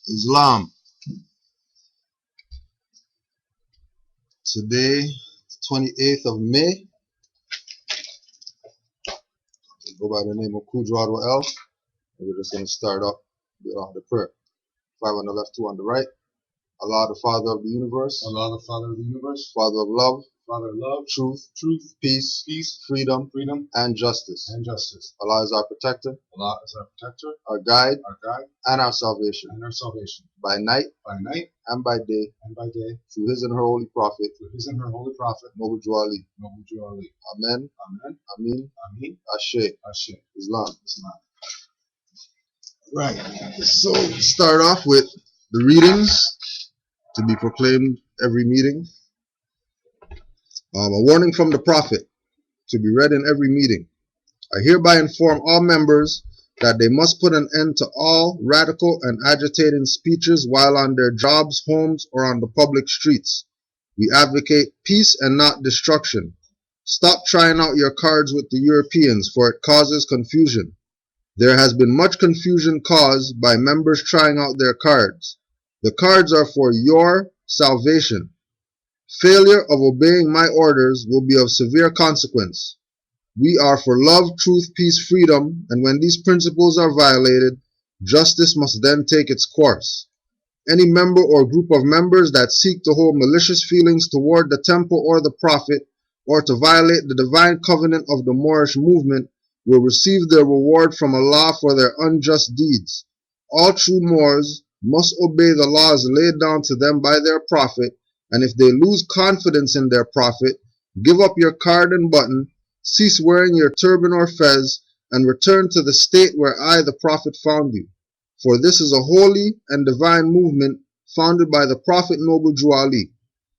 Islam. Today, 28th of May, we go by the name of Kudrado L. And we're just going to start up with the prayer. 5 on the left, 2 on the right. Allah, the Father of the universe. Allah, the Father of the universe. Father of love. Father of love. Truth. Peace. Freedom. And justice. justice. Allah is our protector. Allah is our protector. Our guide. Our and our salvation. By night. And by day. Through his and her holy prophet. Noble Jew Ali. Amen. Ameen. Ashe. Islam. Right. So start off with the readings to be proclaimed every meeting. A warning from the Prophet to be read in every meeting. I hereby inform all members that they must put an end to all radical and agitating speeches while on their jobs, homes, or on the public streets. We advocate peace and not destruction. Stop trying out your cards with the Europeans, for it causes confusion. There has been much confusion caused by members trying out their cards. The cards are for your salvation. Failure of obeying my orders will be of severe consequence. We are for love, truth, peace, freedom, and when these principles are violated, justice must then take its course. Any member or group of members that seek to hold malicious feelings toward the temple or the prophet, or to violate the divine covenant of the Moorish movement, will receive their reward from Allah for their unjust deeds. All true Moors must obey the laws laid down to them by their prophet, and if they lose confidence in their prophet, give up your card and button, cease wearing your turban or fez, and return to the state where I, the prophet, found you. For this is a holy and divine movement founded by the Prophet Noble Jew Ali.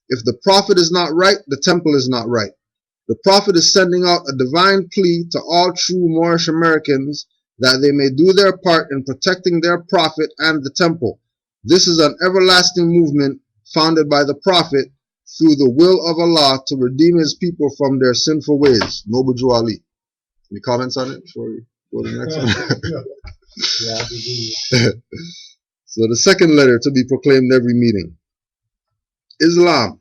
If the prophet is not right, the temple is not right. The prophet is sending out a divine plea to all true Moorish Americans that they may do their part in protecting their prophet and the temple. This is an everlasting movement founded by the prophet through the will of Allah to redeem his people from their sinful ways. Noble Jew Ali. Any comments on it before we go to the next one? So the second letter to be proclaimed every meeting. Islam.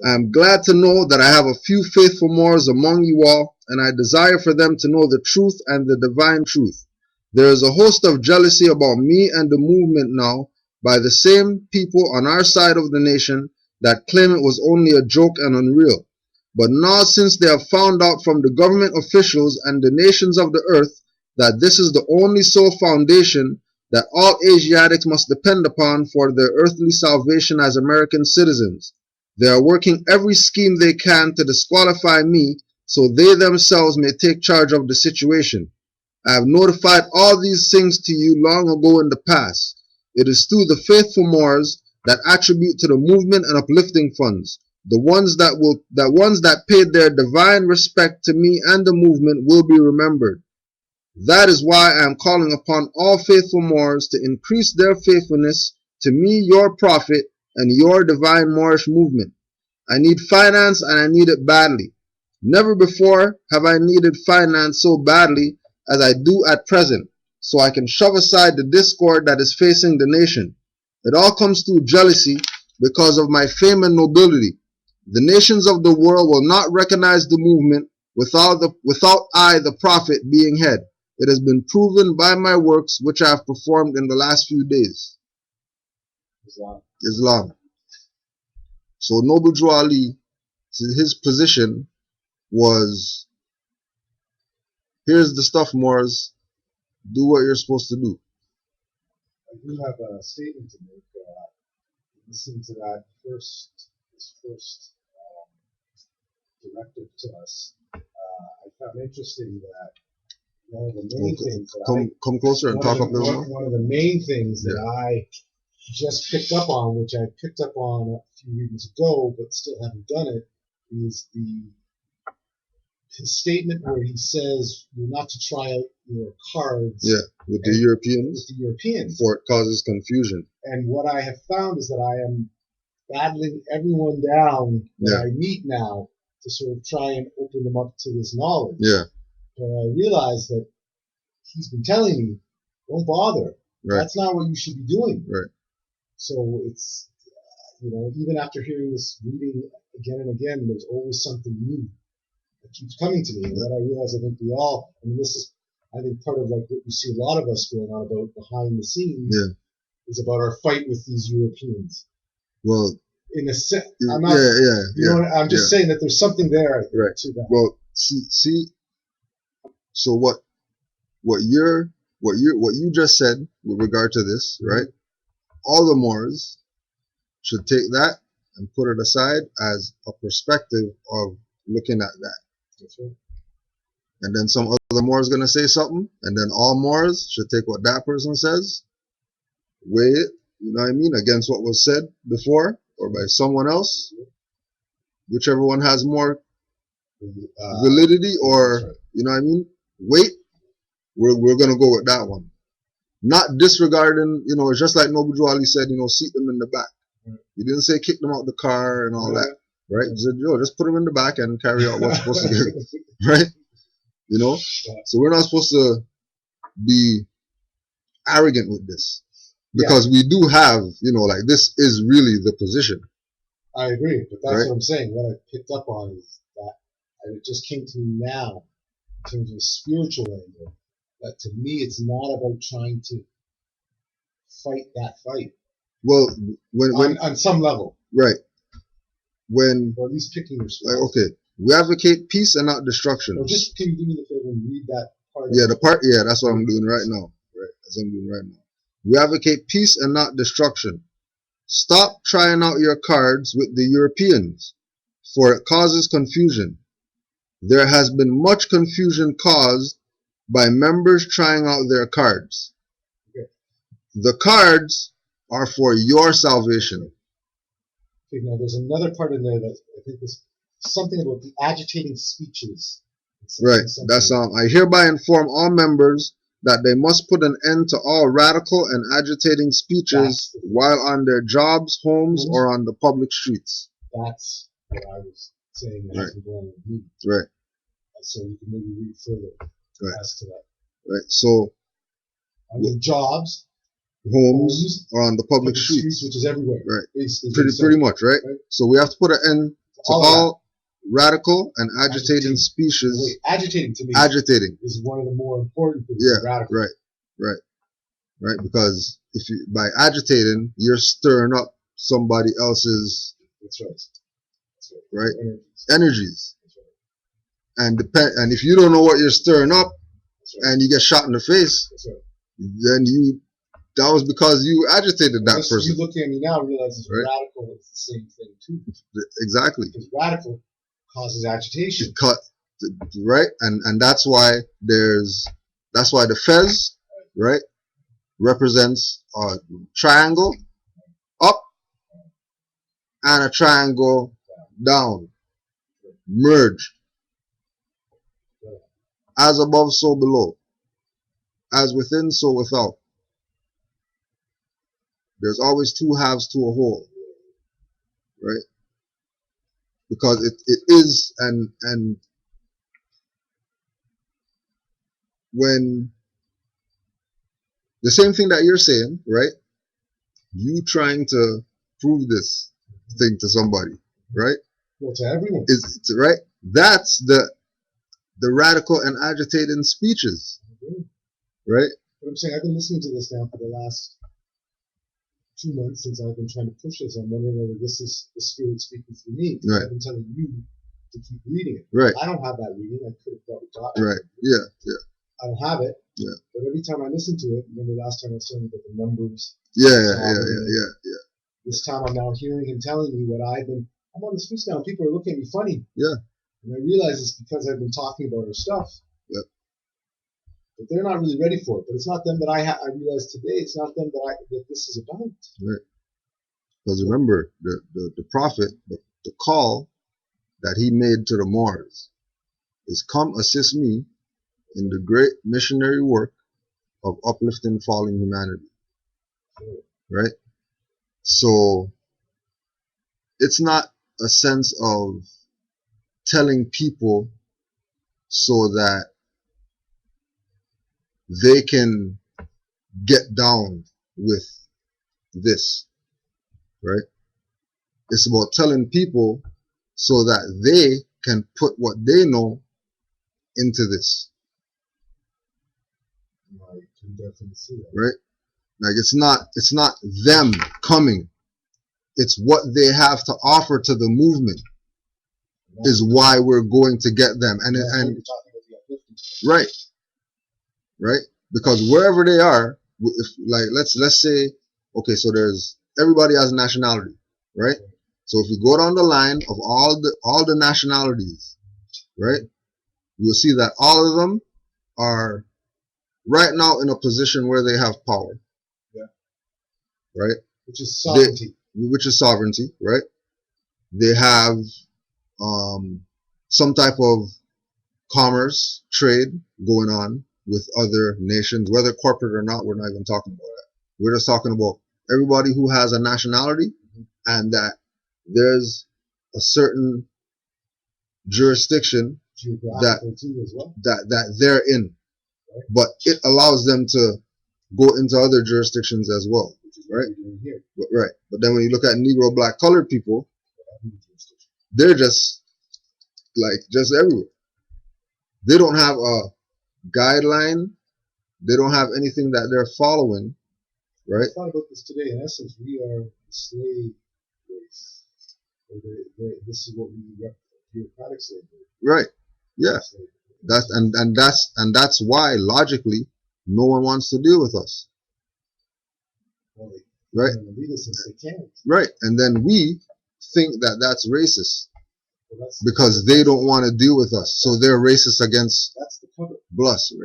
I am glad to know that I have a few faithful Moors among you all, and I desire for them to know the truth and the divine truth. There is a host of jealousy about me and the movement now by the same people on our side of the nation that claim it was only a joke and unreal. But now, since they have found out from the government officials and the nations of the earth that this is the only sole foundation that all Asiatics must depend upon for their earthly salvation as American citizens, they are working every scheme they can to disqualify me so they themselves may take charge of the situation. I have notified all these things to you long ago in the past. It is through the faithful Moors that attribute to the movement and uplifting funds. The ones that paid their divine respect to me and the movement will be remembered. That is why I am calling upon all faithful Moors to increase their faithfulness to me, your prophet, and your divine Moorish movement. I need finance and I need it badly. Never before have I needed finance so badly as I do at present, so I can shove aside the discord that is facing the nation. It all comes through jealousy because of my fame and nobility. The nations of the world will not recognize the movement without I, the prophet, being head. It has been proven by my works which I have performed in the last few days. Islam. So Noble Jew Ali, his position was, here's the stuff, Moors, do what you're supposed to do. I do have a statement to make. Listening to that first directive to us, I found interesting that one of the main things that come closer and talk up a little more. One of the main things that I just picked up on, which I picked up on a few readings ago, but still haven't done it, is his statement where he says you're not to try out your cards. Yeah, with the Europeans. For it causes confusion. And what I have found is that I am battling everyone down that I meet now to sort of try and open them up to this knowledge. Yeah. But I realize that he's been telling me, don't bother. Right. That's not what you should be doing. Right. So it's, even after hearing this reading again and again, there's always something new that keeps coming to me. And what I realize, I think this is, I think, part of like what you see a lot of us going on about behind the scenes is about our fight with these Europeans. Well, in a sense, I'm not, I'm just saying that there's something there, I think, to that. Well, see, so what you just said with regard to this, right? All the Moors should take that and put it aside as a perspective of looking at that. That's right. And then some other Moor is going to say something, and then all Moors should take what that person says, weigh it, you know what I mean, against what was said before or by someone else, whichever one has more validity or, you know what I mean, weight, we're going to go with that one. Not disregarding, it's just like Noble Ali said, seat them in the back. He didn't say kick them out the car and all that, right? He said, just put them in the back and carry out what's supposed to do, right? So we're not supposed to be arrogant with this because we do have, like this is really the position. I agree, but that's what I'm saying. What I picked up on is that, and it just came to me now in terms of the spiritual angle, that to me it's not about trying to fight that fight. Well, when on some level, right? When or at least picking your spots. Like, okay, we advocate peace and not destruction. Or just can you do me the favor and read that part? That's what I'm doing right now. We advocate peace and not destruction. Stop trying out your cards with the Europeans, for it causes confusion. There has been much confusion caused by members trying out their cards. Okay. The cards are for your salvation. Okay, now there's another part in there that I think is something about the agitating speeches. Right. That's I hereby inform all members that they must put an end to all radical and agitating speeches while on their jobs, homes, or on the public streets. That's what I was saying that hasn't gone with me. Right. So you can maybe read further as to that. Right. So on your jobs, homes, or on the public streets, which is everywhere. Right. Pretty much, right? So we have to put an end to all radical and agitating speeches. Wait, agitating to me is one of the more important things. Radical. Right. Because if you by agitating, you're stirring up somebody else's. That's right. Right. Energies. That's right. And if you don't know what you're stirring up, and you get shot in the face, then that was because you agitated that person. You look at me now and realize it's radical. It's the same thing too. Exactly. Because radical causes agitation. Right, and that's why the fez, right, represents a triangle up and a triangle down, merged. As above, so below. As within, so without. There's always two halves to a whole, right? Because it is, and when the same thing that you're saying, right? You trying to prove this thing to somebody, right? Well, to everyone. Right? That's the radical and agitating speeches, right? But I'm saying I've been listening to this now for the last 2 months since I've been trying to push this. I'm wondering whether this is the Spirit speaking through me. Right. I've been telling you to keep reading it. Right. I don't have that reading. I could have probably taught it. Right. Yeah. I don't have it. Yeah. But every time I listen to it, remember last time I was telling you about the numbers. Yeah. This time I'm now hearing him telling me what I'm on the streets now and people are looking at me funny. Yeah. And I realize it's because I've been talking about our stuff. Yeah. But they're not really ready for it. But it's not them that I realize today. It's not them that this is about. Right. Because remember, the prophet, the call that he made to the Moors is, come assist me in the great missionary work of uplifting fallen humanity. Right? So it's not a sense of telling people so that they can get down with this. right? It's about telling people so that they can put what they know into this, I can definitely see that. right? Like it's not them coming. It's what they have to offer to the movement is why we're going to get them. And That's what you're talking about, the uplifting. right, right? Because wherever they are, if like let's say, okay, so there's everybody has nationality, right? So if you go down the line of all the nationalities, right, you'll see that all of them are right now in a position where they have power. Yeah. Right? Which is sovereignty. Which is sovereignty, right? They have some type of commerce, trade going on with other nations, whether corporate or not. We're not even talking about that. We're just talking about everybody who has a nationality, and that there's a certain jurisdiction that they're in, right? But it allows them to go into other jurisdictions as well, right? Right. But then when you look at Negro, black, colored people, they're just everywhere. They don't have a guideline. They don't have anything that they're following, right? I thought about this today. In essence, we are the slave race. This is what we represent, bureaucratic slavery. Right. Yeah. That's why logically no one wants to deal with us. Well, right. They can't. Right. And then we think that that's racist. Because they don't want to deal with us, so they're racist against us.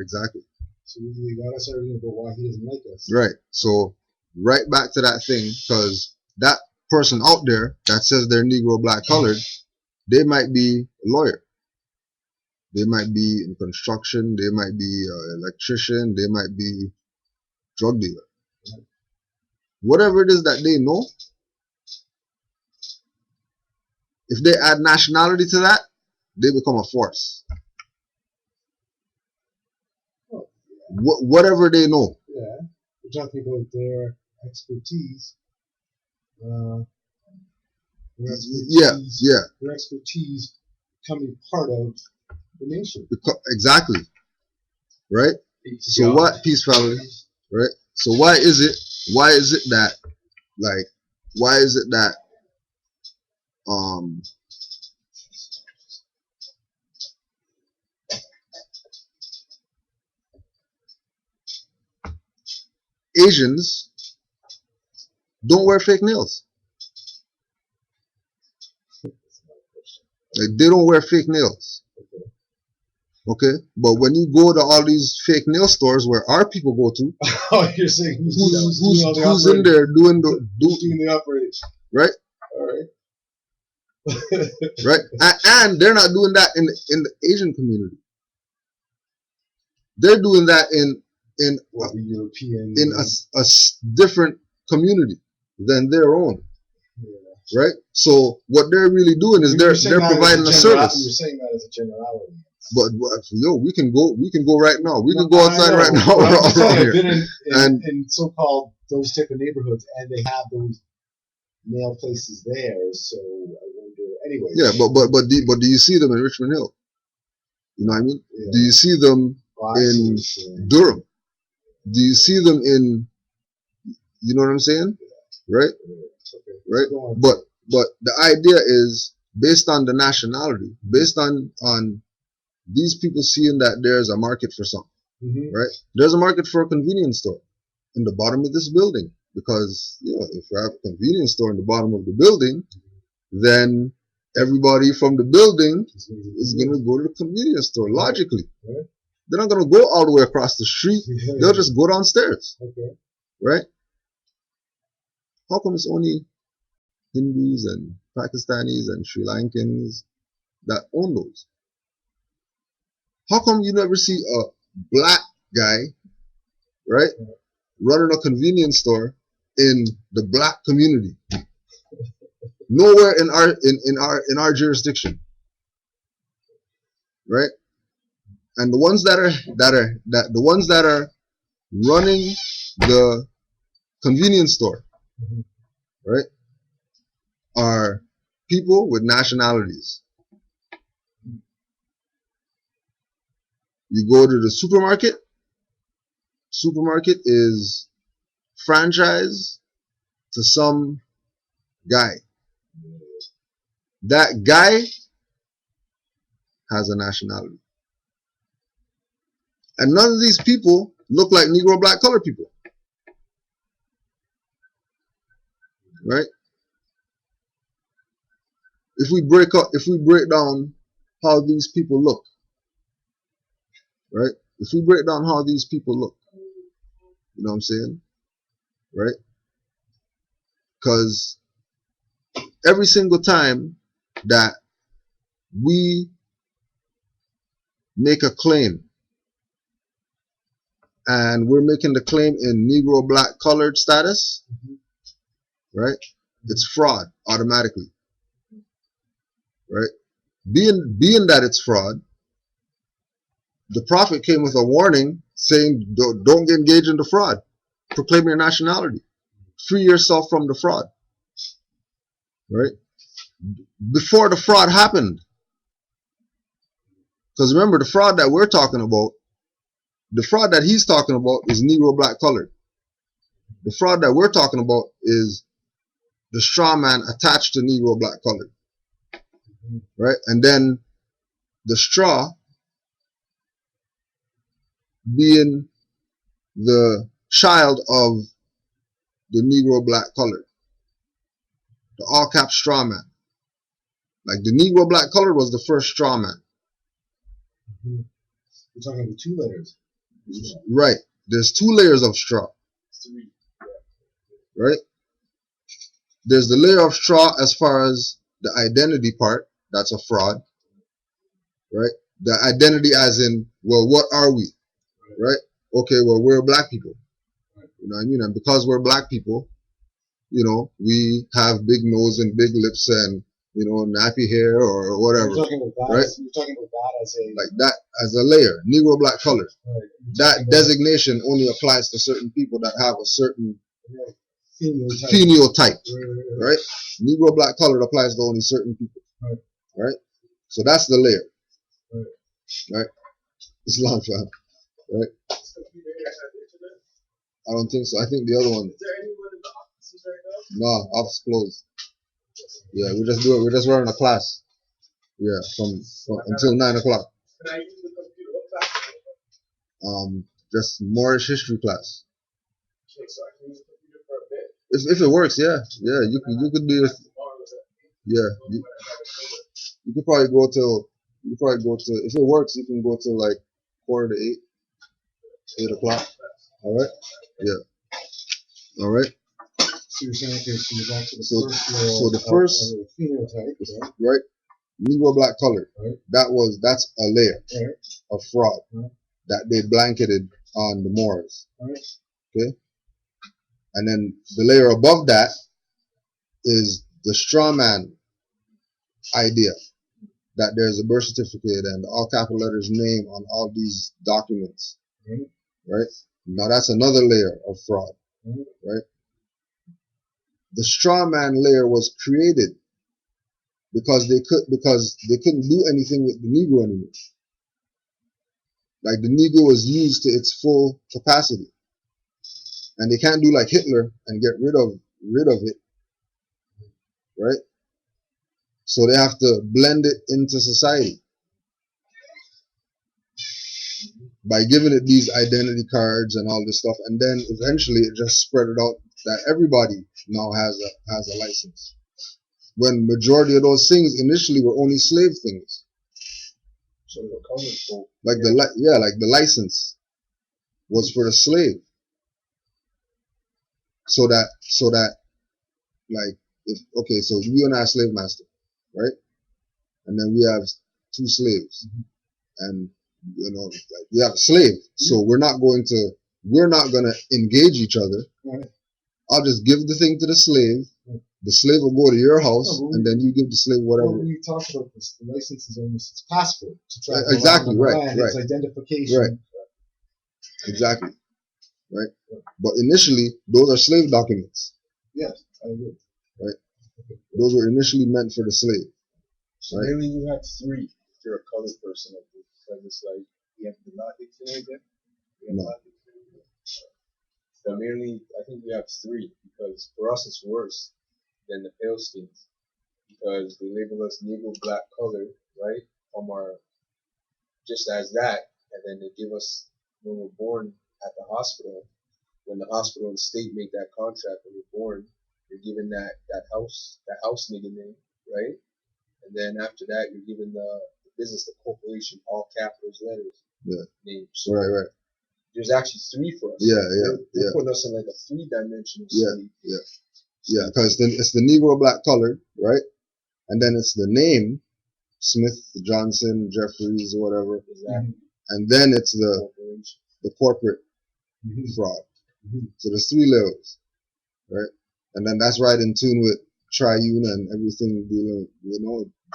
Exactly. So we gotta start arguing about why he doesn't like us. Right. So right back to that thing, because that person out there that says they're Negro, black, colored, they might be a lawyer, they might be in construction, they might be an electrician, they might be drug dealer. Right. Whatever it is that they know. If they add nationality to that, they become a force. Oh, yeah. Whatever they know. Yeah, we're talking about their expertise. Their expertise becoming part of the nation. Exactly. Right? So what, peace family, right? So why is it that Asians don't wear fake nails? Like, they don't wear fake nails. Okay, but when you go to all these fake nail stores where our people go to, oh, you're saying who's in there doing the operating, right? All right. Right, and they're not doing that in the Asian community. They're doing that in the European, in a different community than their own. Yeah. Right. So what they're really doing is they're providing a service. You're saying that as a generality. But we can go right now. We can go outside right now. I've been in so-called those type of neighborhoods, and they have those nail places there. So I wonder. Anyway. Yeah, but do you see them in Richmond Hill? You know what I mean? Yeah. Do you see them in Durham? Do you see them in? You know what I'm saying? Yeah. Right. Yeah. Okay. Right. But the idea is based on the nationality, based on these people seeing that there's a market for something, right? There's a market for a convenience store in the bottom of this building, because if you have a convenience store in the bottom of the building, then everybody from the building is going to go to the convenience store, logically. Right. They're not going to go all the way across the street. They'll just go downstairs. Okay. Right? How come it's only Hindus and Pakistanis and Sri Lankans that own those? How come you never see a black guy, right, running a convenience store in the black community? Nowhere in our jurisdiction, right? And the ones that are running the convenience store, right? are people with nationalities. You go to the supermarket. Supermarket is franchise to some guy. That guy has a nationality. And none of these people look like Negro, black, colored people. Right? If we break down how these people look, right? If we break down how these people look, you know what I'm saying? Right? Because every single time that we make a claim, and we're making the claim in Negro, black, colored status, right? It's fraud automatically, right? Being that it's fraud, the prophet came with a warning saying, don't get engaged in the fraud. Proclaim your nationality. Free yourself from the fraud, right? Before the fraud happened, because remember, the fraud that we're talking about, the fraud that he's talking about is Negro, black, colored. The fraud that we're talking about is the straw man attached to Negro, black, colored, right? And then the straw being the child of the Negro, black, colored, the all cap straw man. Like the Negro, black, colored was the first straw man. We're talking about 2 layers. Right. There's 2 layers of straw. Right? There's the layer of straw as far as the identity part. That's a fraud. Right? The identity as in, well, what are we? Right? Okay, well, we're black people. You know what I mean? And because we're black people, you know, we have big nose and big lips and, you know, nappy hair or whatever. You're talking about that, right? You're talking about that as a... Like that as a layer. Negro, black, colored. Right. That designation only applies to certain people that have a certain phenotype. phenotype. Right? Negro, black, colored applies to only certain people. Right? So that's the layer. Right? Islam, fam. Right? I don't think so. I think the other one. Is there anyone in the offices right now? No, office closed. Yeah, we're just running a class. Yeah, from until 9 o'clock. Can I use the computer? What class? Just Moorish history class. Okay, so I can use the computer for a bit. If it works, yeah, you could do it. Yeah, you could probably go till if it works, you can go till like 7:45, 8 o'clock. All right. Yeah. All right. So you're saying, okay, so you're back to the first layer So the first of phenotype, right? Negro, black, colored. Right. That's a layer of fraud Right. that they blanketed on the Moors. Right. Okay. And then the layer above that is the straw man idea that there's a birth certificate and all capital letters name on all these documents. Right. Now that's another layer of fraud. Right. The straw man layer was created because they couldn't do anything with the Negro anymore. Like the Negro was used to its full capacity, and they can't do like Hitler and get rid of it, right? So they have to blend it into society by giving it these identity cards and all this stuff, and then eventually it just spread it out that everybody now has a license. When majority of those things initially were only slave things. So the color, Like the license was for the slave. So that like so you and I are slave master, right? And then we have 2 slaves. And you know, like we have a slave. So we're not gonna engage each other. Right. I'll just give the thing to the slave. The slave will go to your house, and then you give the slave whatever. When we talked about this, the license is almost its passport to travel Exactly, around the right, land, right. Its identification. Right. Exactly. Right. But initially, those are slave documents. Yes, I agree. Right. Those were initially meant for the slave. So Right. really, you have three if you're a colored person. I think. Because it's like, you have the law dictionary there? You have No. law dictionary? So merely, I think we have three, because for us it's worse than the pale skins. Because they label us Negro, black, colored, right? From our, just as that, and then they give us, when we're born at the hospital, when the hospital and the state make that contract when you're born, you're given that house nigga name, right? And then after that, you're given the business, the corporation, all capitals letters, name. So Right. there's actually three for us. Yeah. They're putting us in like a three-dimensional Yeah. sleep. Yeah. Because it's the Negro, black, colored, right? And then it's the name, Smith, Johnson, Jeffries, or whatever. Exactly. And then it's Corporation. the corporate fraud. So there's three levels, right? And then that's right in tune with triune and everything dealing,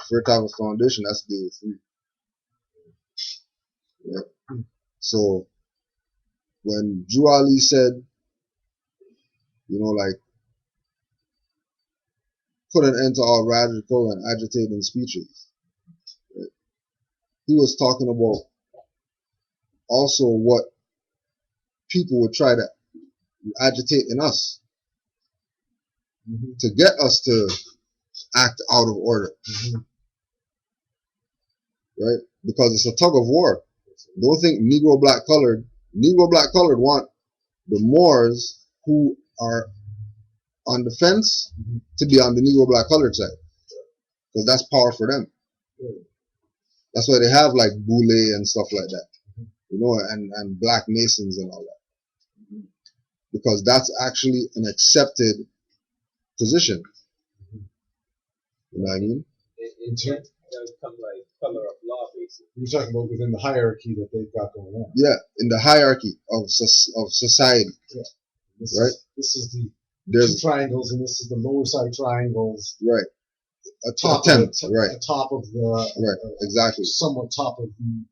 for to have a foundation, that's to deal with three. Right? So when Drew Ali said, like, put an end to all radical and agitating speeches, right? He was talking about also what people would try to agitate in us to get us to act out of order, right? Because it's a tug of war. Don't think Negro, black, colored want the Moors who are on the fence to be on the Negro, black, colored side, because that's power for them. That's why they have like Boule and stuff like that, and Black Masons and all that, because that's actually an accepted position. You know what I mean? It does come like color of law, basically. You're talking about within the hierarchy that they've got going on. Yeah, in the hierarchy of society. Yeah. This is the There's two triangles, and this is the lower side triangles. right. Top Attempt, of right. top of the Exactly. somewhat top of the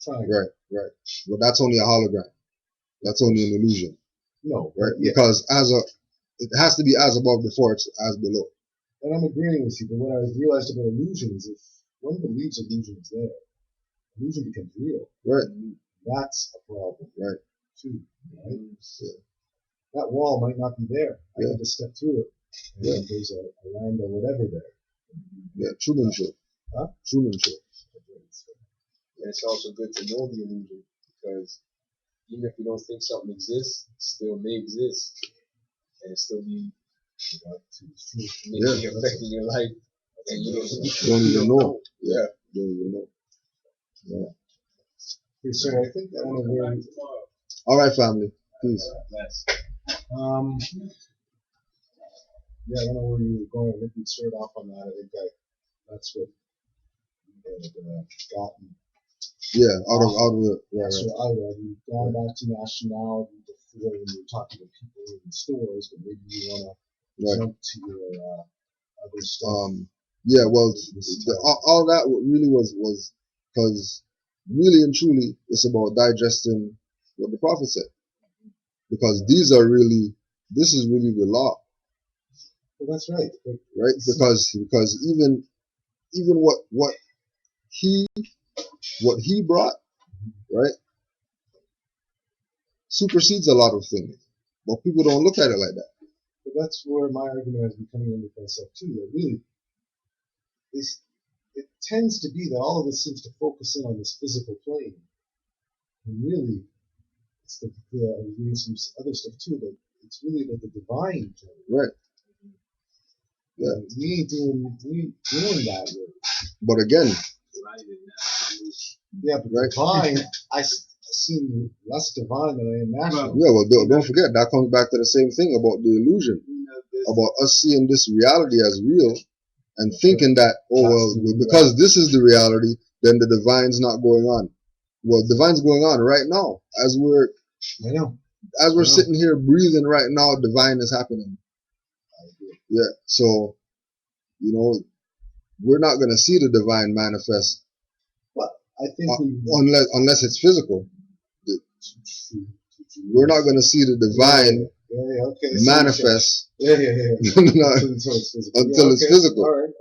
triangle. Right. But that's only a hologram. That's only an illusion. No. Right? Yeah. Because it has to be as above before it's as below. And I'm agreeing with you, but what I realized about illusions is if one believes illusion is there, illusion becomes real. Right. That's a problem. Right. Too. Right? Yeah. That wall might not be there. I can just step through it. And there's a land or whatever there. Yeah, Truman Show. Huh? Truman Show. And it's also good to know the illusion, because even if you don't think something exists, it still may exist, and it still be maybe affecting your life, and you don't even know. Yeah. Don't even know. Yeah. Okay, so I think I don't know where. All right, family. Peace. Yeah, I don't know where you were going. I think we started off on that. I think that's what gotten. Yeah, out of the So out of you've gone back to nationality before when you were talking to people in the stores, but maybe you want to jump to your other stuff. Yeah, well, all that really was because really and truly it's about digesting what the prophet said, because this is really the law. Well, that's right. Right? Because even what he brought, right, supersedes a lot of things, but people don't look at it like that. But that's where my argument has been coming in with myself too. That really, it tends to be that all of us seems to focus in on this physical plane, and really, it's the doing some other stuff too. But it's really about the divine plane. Right. Yeah. We ain't doing that way. But again, yeah, but right. Divine, I seem less divine than I am national. Yeah, well, don't forget, that comes back to the same thing about the illusion, about us seeing this reality as real and thinking that, because this is the reality, then the divine's not going on. Well, divine's going on right now. As we're sitting here breathing right now, divine is happening. Yeah, so, we're not going to see the divine manifest. But I think unless it's physical. We're not going to see the divine Yeah, okay. So manifest yeah. until it's physical. All right.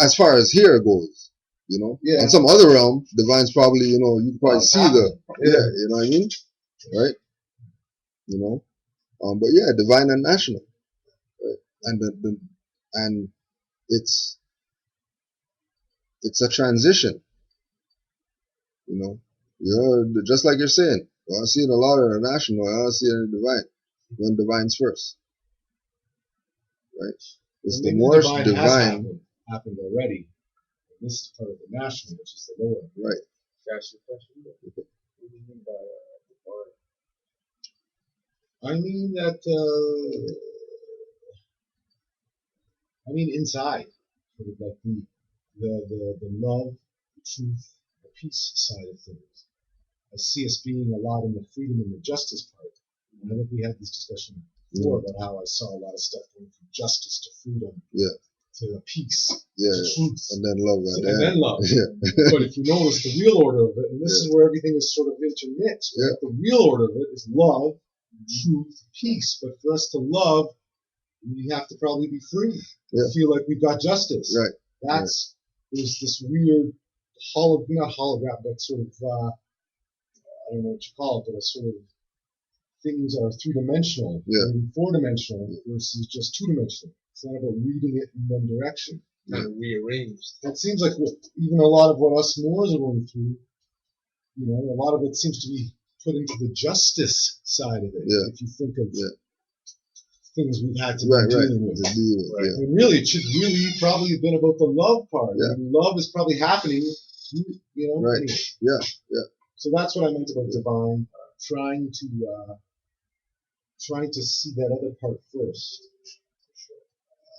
As far as here goes, Yeah. on some other realm, divine's probably, you can probably it's see the, happening. you know what I mean, right? But yeah, divine and national, right? And it's a transition, just like you're saying. Well, I see it a lot in the national. I don't see it in the divine. When divine's first, right? It's the more divine has happened already. This is part of the national, which is the lower. Right. Can I ask you a question? What do you mean by divine? I mean that. I mean inside, sort of like the love, the truth, the peace side of things. I see us being a lot in the freedom and the justice part. And I think we had this discussion before about how I saw a lot of stuff going from justice to freedom, to peace, to truth, and then love, and then love. But if you notice the real order of it, and this is where everything is sort of intermixed. Right? The real order of it is love, truth, peace. But for us to love, we have to probably be free. Feel like we've got justice. Right. There's this weird not hologram, but sort of I don't know what you call it, but a sort of things are three-dimensional, maybe four-dimensional versus just two-dimensional. It's not about reading it in one direction. Kind of rearranged. It seems like even a lot of what us Moors are going through, a lot of it seems to be put into the justice side of it. If you think of things we've had to be dealing with. And really, it should really probably have been about the love part. I mean, love is probably happening, Right. Anyway. Yeah. So that's what I meant about divine, trying to see that other part first.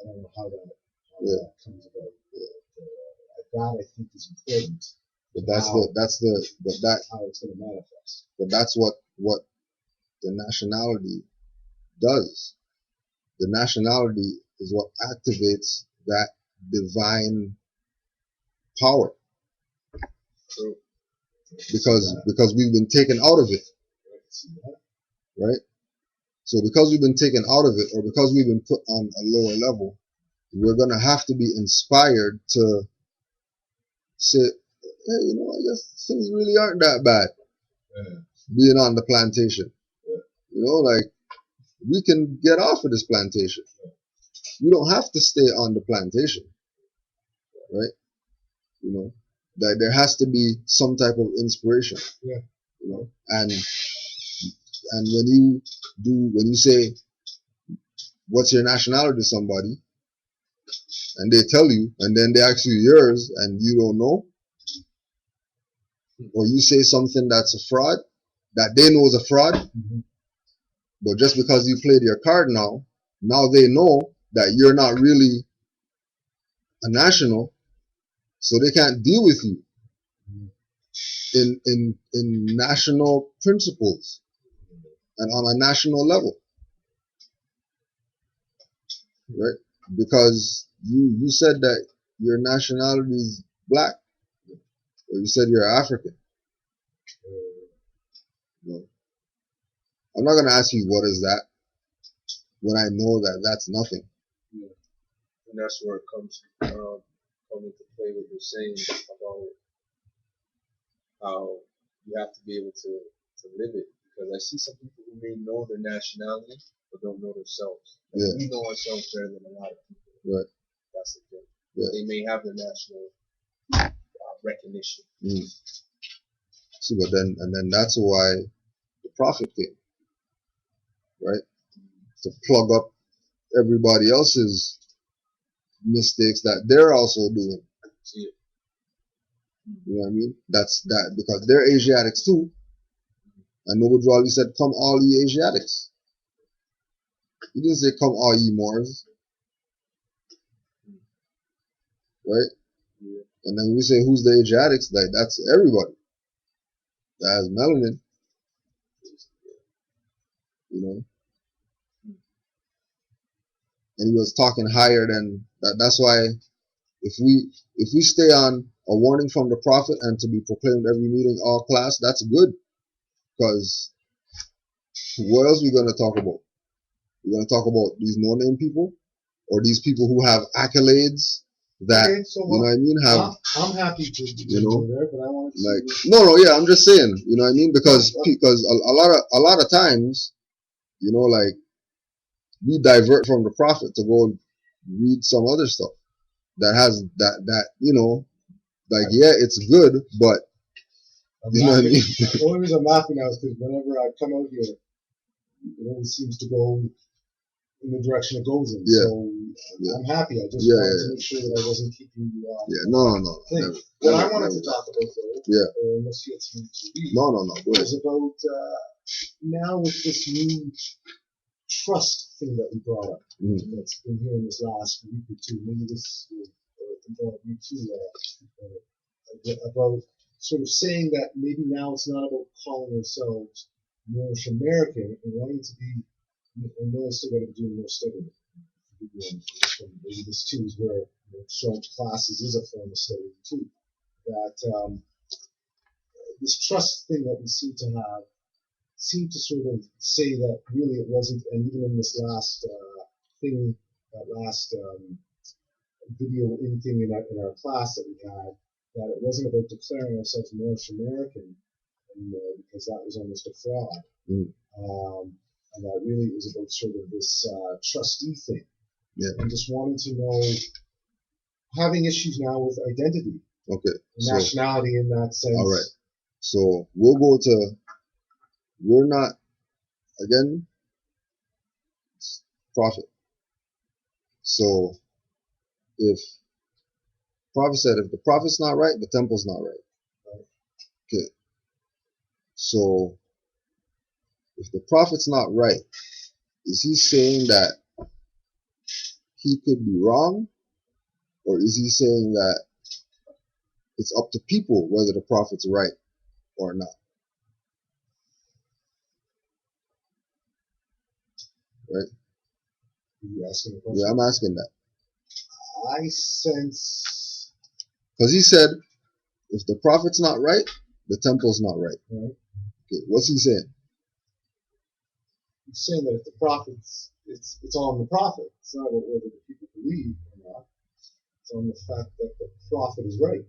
I don't know how that comes about. That I think is important. But that's how it's going to manifest. But that's what the nationality does. The nationality is what activates that divine power. True. Because we've been taken out of it. Right? So because we've been taken out of it, or because we've been put on a lower level, we're gonna have to be inspired to say, hey, I guess things really aren't that bad. Being on the plantation. Like we can get off of this plantation. We don't have to stay on the plantation. Right? That there has to be some type of inspiration. And when you say, what's your nationality to somebody, and they tell you, and then they ask you yours, and you don't know, or you say something that's a fraud, that they know is a fraud, but just because you played your card now they know that you're not really a national, so they can't deal with you in national principles and on a national level, right? Because you said that your nationality is black, or you said you're African. I'm not gonna ask you what is that when I know that that's nothing. And that's where it comes into play what you're saying about how you have to be able to live it. Because I see some people who may know their nationality but don't know themselves. We know ourselves better than a lot of people. Right. That's the thing. They may have their national recognition. See, but then that's why the prophet came, right? To plug up everybody else's mistakes that they're also doing. See it. You know what I mean? That's that because they're Asiatics too. And Noble Drawley said, "Come all ye Asiatics." He didn't say, "Come all ye Moors." Right? Yeah. And then we say, who's the Asiatics? That's everybody that has melanin. And he was talking higher than that. That's why if we stay on a warning from the prophet and to be proclaimed every meeting, all class, that's good. Because what else are we going to talk about? We're going to talk about these no-name people, or these people who have accolades that, Okay, so you know what I mean, have, I'm happy to you know, go there, but I wanted to like, no, yeah, I'm just saying, you know what I mean, because a lot of times, you know, like, we divert from the prophet to go and read some other stuff that has that you know, like, yeah, it's good, but I'm you know what I laughing. mean. The only reason I'm laughing now is because whenever I come out here, it always seems to go in the direction it goes in. Yeah. So Yeah. I'm happy. I just Yeah, wanted yeah. to make sure that I wasn't keeping you on. Yeah, no, Thing. never, What I never, wanted never. to talk about, though, Yeah. unless you had something to read, No, go ahead. was about now with this new trust thing that we brought up. That's been here in this last week or two. Maybe this will involve you too, about sort of saying that maybe now it's not about calling ourselves Moorish American and wanting to be. I know I still got to be doing more studying. Maybe this too is where showing classes is a form of study too. That this trust thing that we seem to have seemed to sort of say that really it wasn't, and even in this last thing, that last video thing in our class that we had, that it wasn't about declaring ourselves Moorish American anymore because that was almost a fraud. And that really is about sort of this trustee thing. Yeah. I'm just wanting to know, having issues now with identity. Okay. Nationality in that sense. All right. So we'll go to, we're not, again, prophet. So if prophet said, if the prophet's not right, the temple's not right. Okay. So if the prophet's not right, is he saying that he could be wrong? Or is he saying that it's up to people whether the prophet's right or not? Right? Are you asking a question? Yeah, I'm asking that. I sense. Because he said, if the prophet's not right, the temple's not right. Right. Okay, what's he saying? He's saying that if the prophet's, it's on the prophet. It's not about whether the people believe or not. It's on the fact that the prophet is right.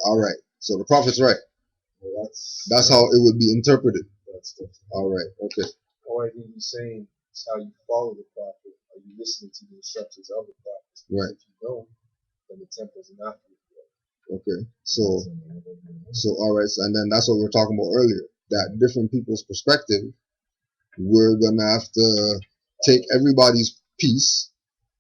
All right. So the prophet's right. Well, that's how it would be interpreted. That's good. All right. Okay. Or I think he's saying it's how you follow the prophet. Are you listening to the instructions of the prophet? Right. If you don't, then the temple's not good. Okay. So all right. So, and then that's what we were talking about earlier. That different people's perspective, we're gonna have to take everybody's piece.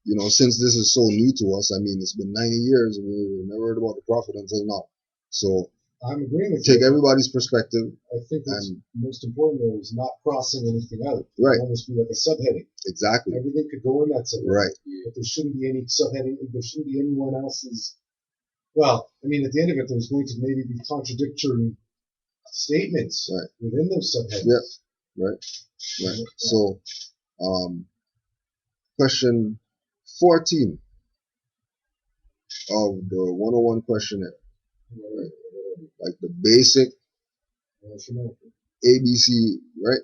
You know, since this is so new to us, I mean, it's been 90 years and we never heard about the prophet until now. So I'm agreeing with you. Take everybody's perspective. I think what's most important there is not crossing anything out. Right. It almost be like a subheading. Exactly. Everything could go in that subheading. Right. But there shouldn't be any subheading. There shouldn't be anyone else's. Well, I mean, at the end of it, there's going to maybe be contradictory statements within those subheadings. Yeah. Right. Right. So, question 14 of the 101 questionnaire. Right. Like the basic ABC, right?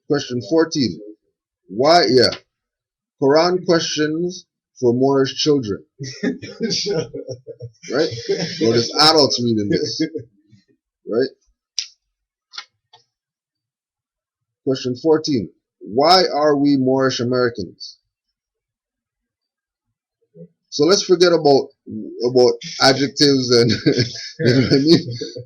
Question 14. Why? Yeah. Quran questions for Moorish children. Right? Or there's adults reading this. Right? Question 14. Why are we Moorish Americans? So let's forget about adjectives and you know what I mean?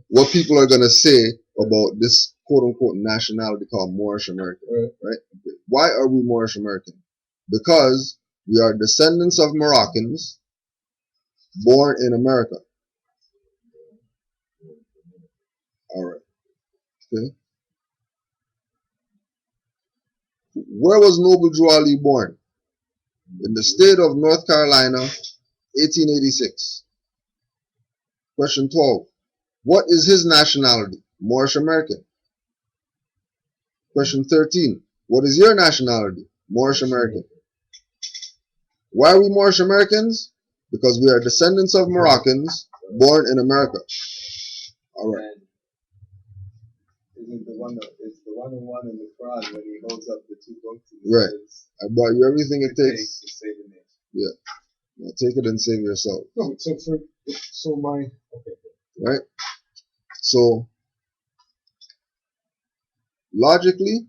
What people are gonna say about this quote unquote nationality called Moorish American. Right? Why are we Moorish American? Because we are descendants of Moroccans born in America. Alright. Okay. Where was Noble Drew Ali born? In the state of North Carolina, 1886. Question 12. What is his nationality? Moorish American. Question 13. What is your nationality? Moorish American. Why are we Moorish Americans? Because we are descendants of Moroccans born in America. All right. Isn't the one 101 in the Quran when he holds up the two books. Right. Says, I brought you everything it takes. to save the nation. Yeah. Now take it and save yourself. No, so my okay. Right? So logically,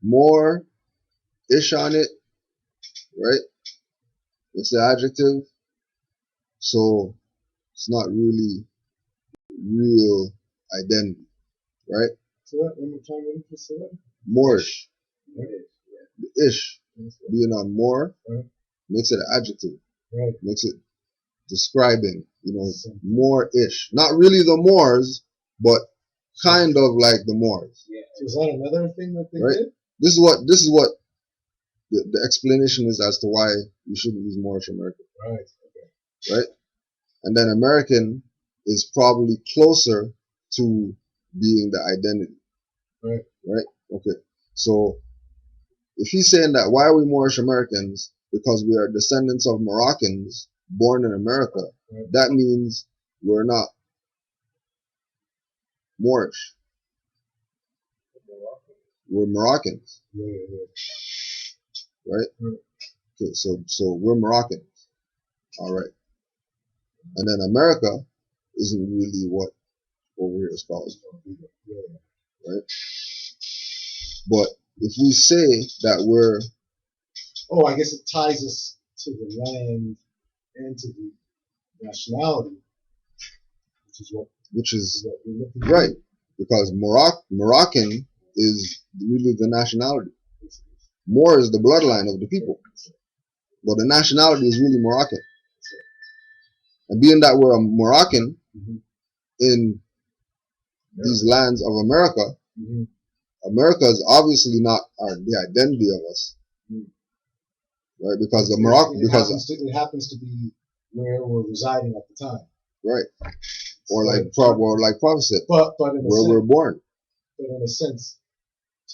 more ish on it, right? It's the adjective. So it's not really real identity, right? So that one more time, what did you say that? Moreish. Right. The ish being on more Right. makes it an adjective. Right. Makes it describing, more ish. Not really the Moors, but kind of like the Moors. Yeah. So is that another thing that they Right. did? This is what the explanation is as to why you shouldn't use Moorish American. Right. Okay. Right? And then American is probably closer to being the identity. Right. Right? Okay. So if he's saying that why are we Moorish Americans? Because we are descendants of Moroccans born in America, Right. that means we're not Moorish. We're Moroccans. Yeah. Right? Right. Okay, so we're Moroccans. All right. And then America isn't really what over here is called. Right? But if we say that we're Oh, I guess it ties us to the land and to the nationality, which is what we're looking for. right, because Moroccan is really the nationality. Moor is the bloodline of the people. But the nationality is really Moroccan. And being that we're a Moroccan in these lands of America, America is obviously not the identity of us. Right? Because the Morocco, it happens to be where we're residing at the time. Right. Or like Prophet said, but in where we're born. But in a sense,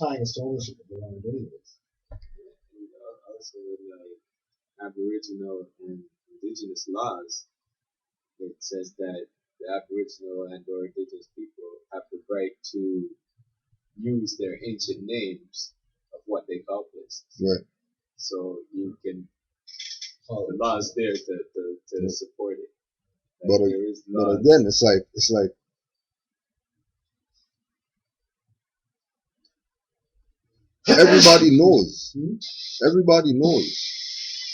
tying us to ownership of the land anyways. Also, in Aboriginal and Indigenous laws, it says that the Aboriginal and or Indigenous people have the right to use their ancient names of what they call places. Right. So you can the laws there to support it. But again, it's like everybody knows. Everybody knows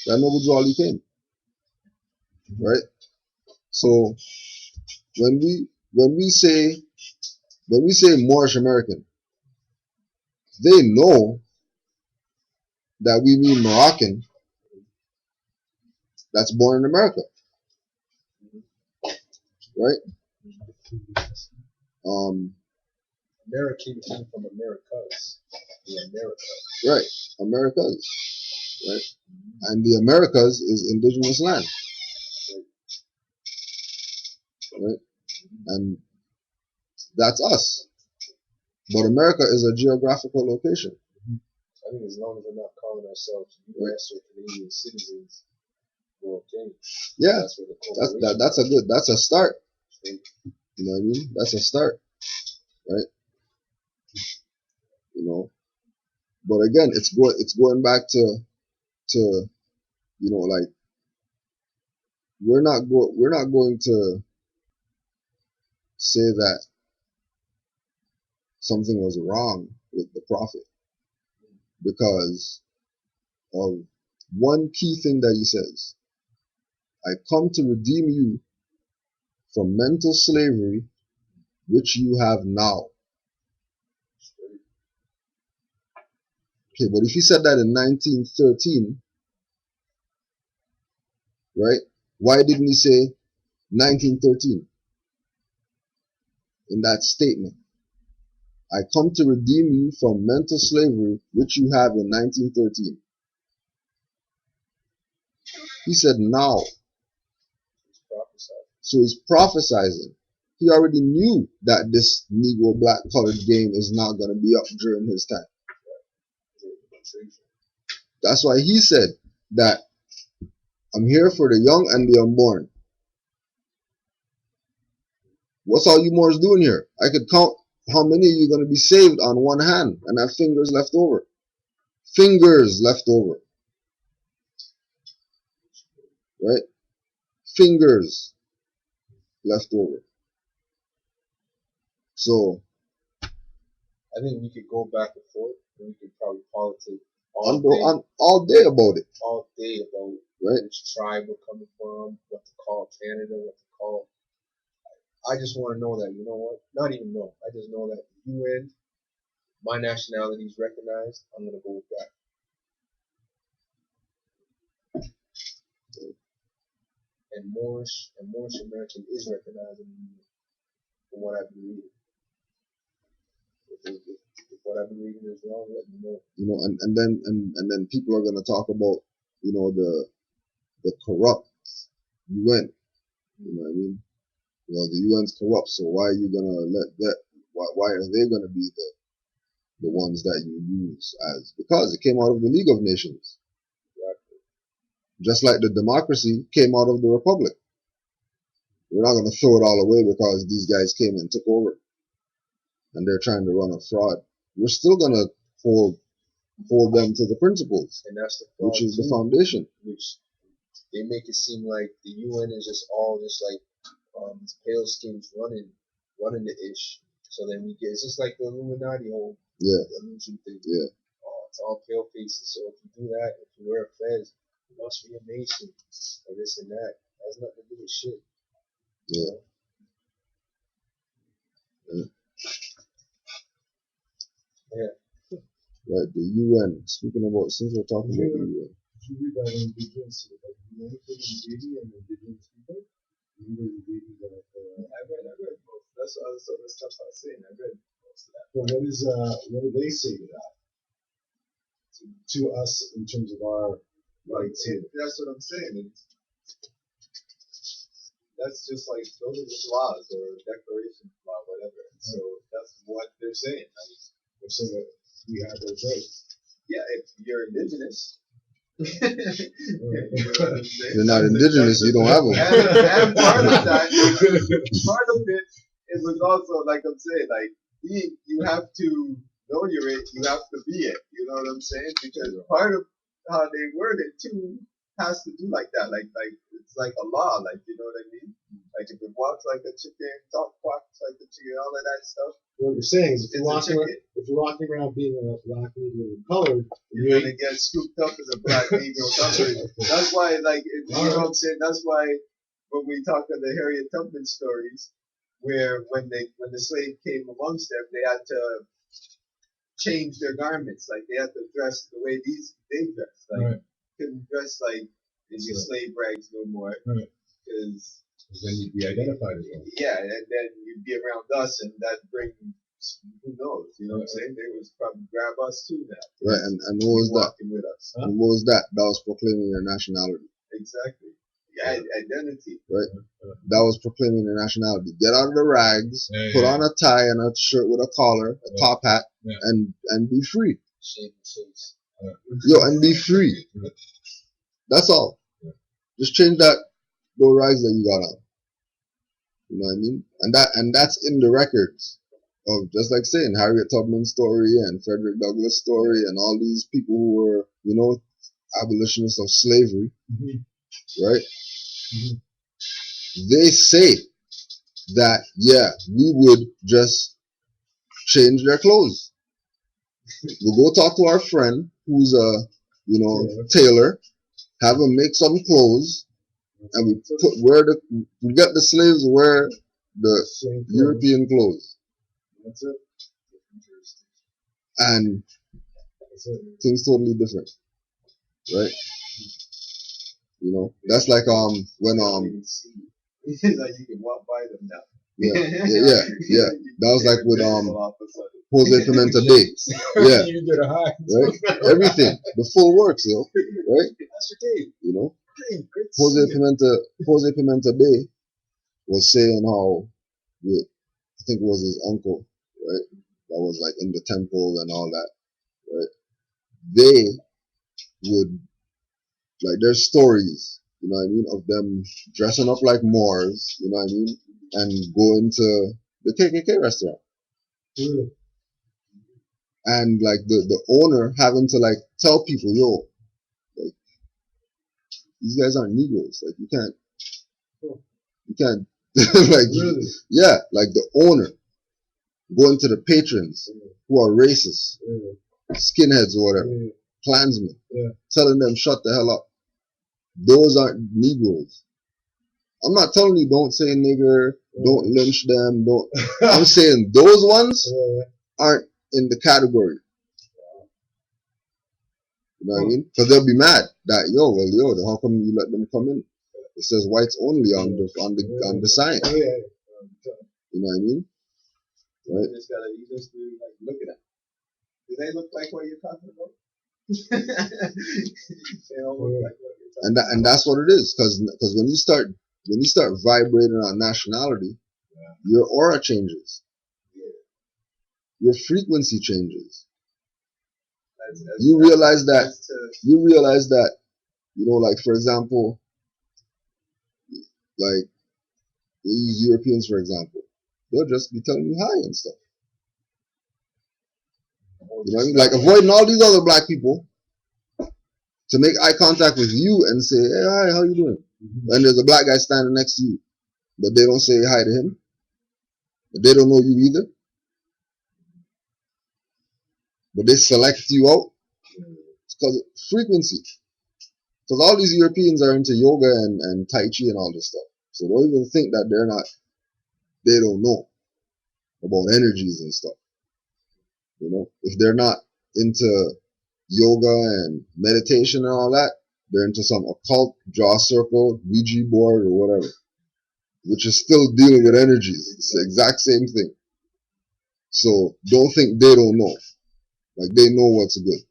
that Noble Ali came. Right? So when we say Moorish American, they know that we mean Moroccan that's born in America. Right? American came from Americas. The Americas. Right. Americas. Right? And the Americas is indigenous land. Right? And that's us. But America is a geographical location. I think as long as we're not calling ourselves U.S. or Canadian citizens, we're okay. Yeah, that's a start. You know what I mean? That's a start, right? But again, it's going back to like we're not going to say that something was wrong with the prophet because of one key thing that he says. I come to redeem you from mental slavery, which you have now. Okay, but if he said that in 1913, right? Why didn't he say 1913 in that statement? I come to redeem you from mental slavery, which you have in 1913. He said now. So he's prophesizing. He already knew that this Negro black colored game is not going to be up during his time. That's why he said that I'm here for the young and the unborn. What's all you Moors doing here? I could count how many of you going to be saved on one hand and have fingers left over? Fingers left over, right? Fingers left over. So I think we could go back and forth, and we could probably politic I'm all day about it, all day about right? which tribe we're coming from, what to call Canada, what to call. I just want to know that, you know what? Not even know. I just know that the UN, my nationality is recognized. I'm gonna go with that. And Moorish American is recognized in the UN, from what I've been reading. If what I've been reading is wrong, let me know. You know, and then people are gonna talk about, you know, the corrupt UN. You know what I mean? You know, the UN's corrupt, so why are you gonna let that? Why are they gonna be the ones that you use as? Because it came out of the League of Nations, Exactly. just like the democracy came out of the Republic. We're not gonna throw it all away because these guys came and took over, and they're trying to run a fraud. We're still gonna hold them to the principles, And that's the fraud which is the too, foundation. which they make it seem like the UN is just all just like these pale skins running the ish. So then we get, it's just like the Illuminati whole Yeah, illusion thing. yeah. Oh, it's all pale faces. So if you do that, if you wear a fez, you must be a nation or this and that. That has nothing to do with shit. Yeah. Yeah. Yeah. Right, the UN. Speaking about, since we're talking about the UN, Did you read that indigenous, like, anything in Haiti and indigenous people? You read in Haiti that, I read most. That's some of the stuff I was saying. I read most of that. but what do they say to that? To us in terms of our rights here. That's what I'm saying. That's just like those are just laws or declarations of law, whatever. So that's what they're saying. They're saying that we have those rights. Yeah, if you're indigenous. you're not indigenous, you don't have them. And part of that, part of it was also like I'm saying, like you have to know you're it, you have to be it. You know what I'm saying? Because part of how they word it too has to do like that. Like it's like a law. Like you know what I mean? Like if it walks like a chicken, talk quacks like a chicken, all of that stuff. What you're saying is It's a chicken. if you're walking around being a black Negro colored, You're gonna get scooped up as a black Negro colored. That's why, like, you know what I'm saying? That's why when we talk of the Harriet Tubman stories, where when the slave came amongst them, they had to change their garments. Like they had to dress the way they dress. Like couldn't dress like in your slave rags no more. Because then you'd be identified as one. yeah, and then you'd be around us, and that bring who knows? You know what I'm saying? They was probably grab us too now. Right, and what was that? Walking with us. And what was that? That was proclaiming their nationality. Exactly. Yeah, identity. Right? That was proclaiming their nationality. Get out of the rags, put on a tie and a shirt with a collar, a top hat, and be free. Shave the face. Yo, and be free. That's all. Just change those rags that you got on. You know what I mean? And that's in the records of, just like saying, Harriet Tubman's story and Frederick Douglass' story and all these people who were, you know, abolitionists of slavery, right? They say that, yeah, we would just change their clothes. We'll go talk to our friend who's a, you know, tailor, have him make some clothes, and we get the slaves to wear the European clothes. That's it. And things totally different, right? You know, that's like when It's like you can walk by them now. yeah. That was like with Jose Pimenta Bay. Yeah, You get a high. right. Everything, the full works, yo, right? That's your game. You know, Jose Pimenta Bay was saying how, I think it was his uncle, right? That was like in the temple and all that, right? They would, like, there's stories, you know what I mean, of them dressing up like Moors, you know what I mean, and going to the KKK restaurant. Really? And like the owner having to like tell people, yo, like these guys aren't Negroes. Like you can't like Really? yeah, like the owner going to the patrons who are racist, skinheads or whatever, Klansmen, telling them shut the hell up. Those aren't Negroes. I'm not telling you don't say nigger, don't lynch them, don't. I'm saying those ones aren't in the category. You know what I mean? Because they'll be mad that then how come you let them come in? It says whites only on the sign. You know what I mean? Right? You just like look at them. Do they look like what you're talking about? They don't look like what you're talking about. And that's what it is. Because when you start vibrating on nationality, your aura changes. Your frequency changes. You realize that, like for example, like we use Europeans for example, they'll just be telling you hi and stuff. You know what I mean? Like avoiding all these other black people to make eye contact with you and say, hey, hi, how you doing? And there's a black guy standing next to you, but they don't say hi to him. But they don't know you either. But they select you out. It's because of frequency. Because all these Europeans are into yoga and Tai Chi and all this stuff. So don't even think that they don't know about energies and stuff. You know, if they're not into yoga and meditation and all that, they're into some occult, draw circle, Ouija board or whatever, which is still dealing with energies. It's the exact same thing. So don't think they don't know. Like they know what's good.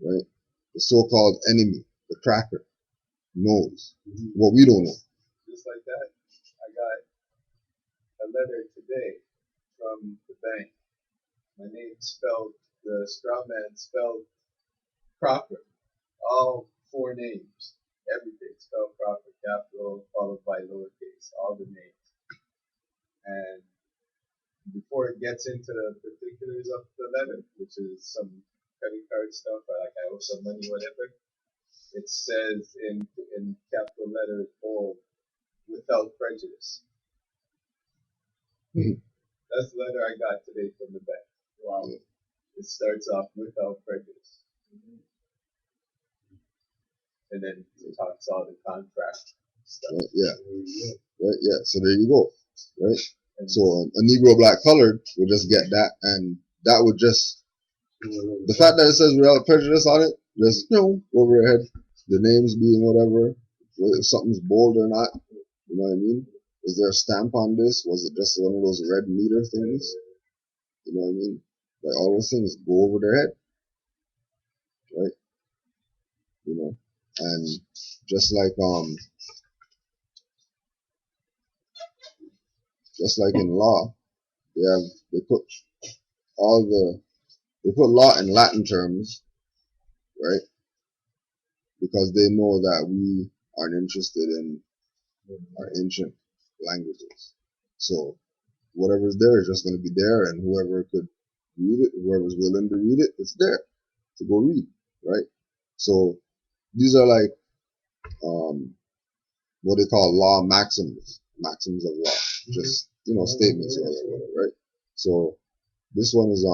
Right? The so-called enemy, the cracker, knows what we don't know. Just like that, I got a letter today from the bank. My name spelled, the straw man spelled proper. All 4 names, everything spelled proper, capital followed by lowercase, all the names. And before it gets into the particulars of the letter, which is some credit card stuff, or like I owe some money, whatever, it says in capital letters bold, without prejudice. That's the letter I got today from the bank. Wow. It starts off without prejudice. And then it talks all the contract stuff. Right, yeah. So there you go. Right? And so a Negro black colored would just get that, and that would just, the fact that it says without prejudice on it, just, over your head, the names being whatever, if something's bold or not, you know what I mean? Is there a stamp on this? Was it just one of those red meter things? You know what I mean? Like all those things go over their head, right? You know, and just like in law, they put law in Latin terms, right? Because they know that we aren't interested in our ancient languages. So whatever's there is just going to be there, and whoever could read it, whoever's willing to read it, it's there to go read, right? So these are like what they call law maxims of law, just statements or whatever, right? So this one is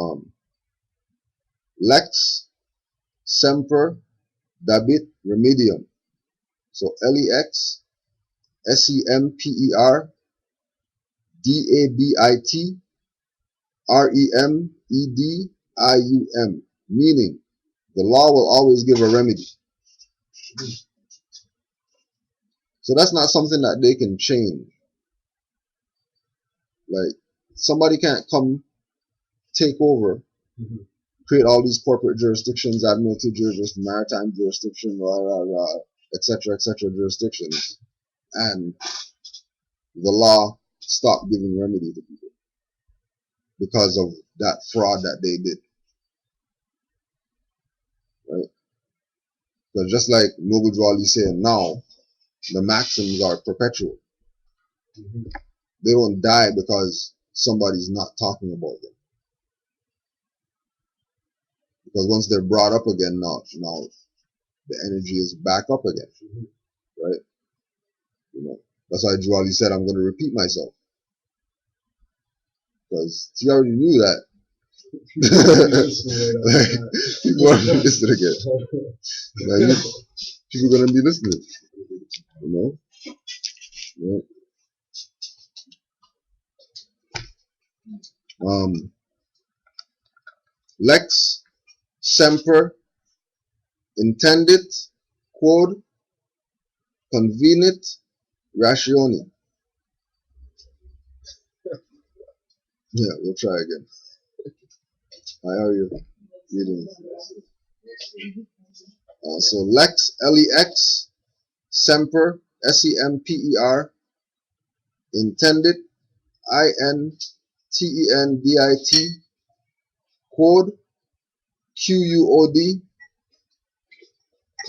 lex semper dabit remedium. So lex semper dabit remedium, meaning the law will always give a remedy. So that's not something that they can change. Like somebody can't come take over, create all these corporate jurisdictions, admiralty jurisdiction, maritime jurisdiction, etc., jurisdictions, and the law stop giving remedy to people because of that fraud that they did, right? Because just like Noble Drawley saying now, the maxims are perpetual. They don't die because somebody's not talking about them. Because once they're brought up again, now the energy is back up again, right? You know, that's why Juali said, I'm going to repeat myself. Because he already knew that. People are going to listen again. Like, people are going to be listening, you know? Right? Lex semper intendit quod convenit ratione. Yeah, we'll try again. How are you reading? So lex, Lex, semper, semper, intendit, intendit, quod, quod,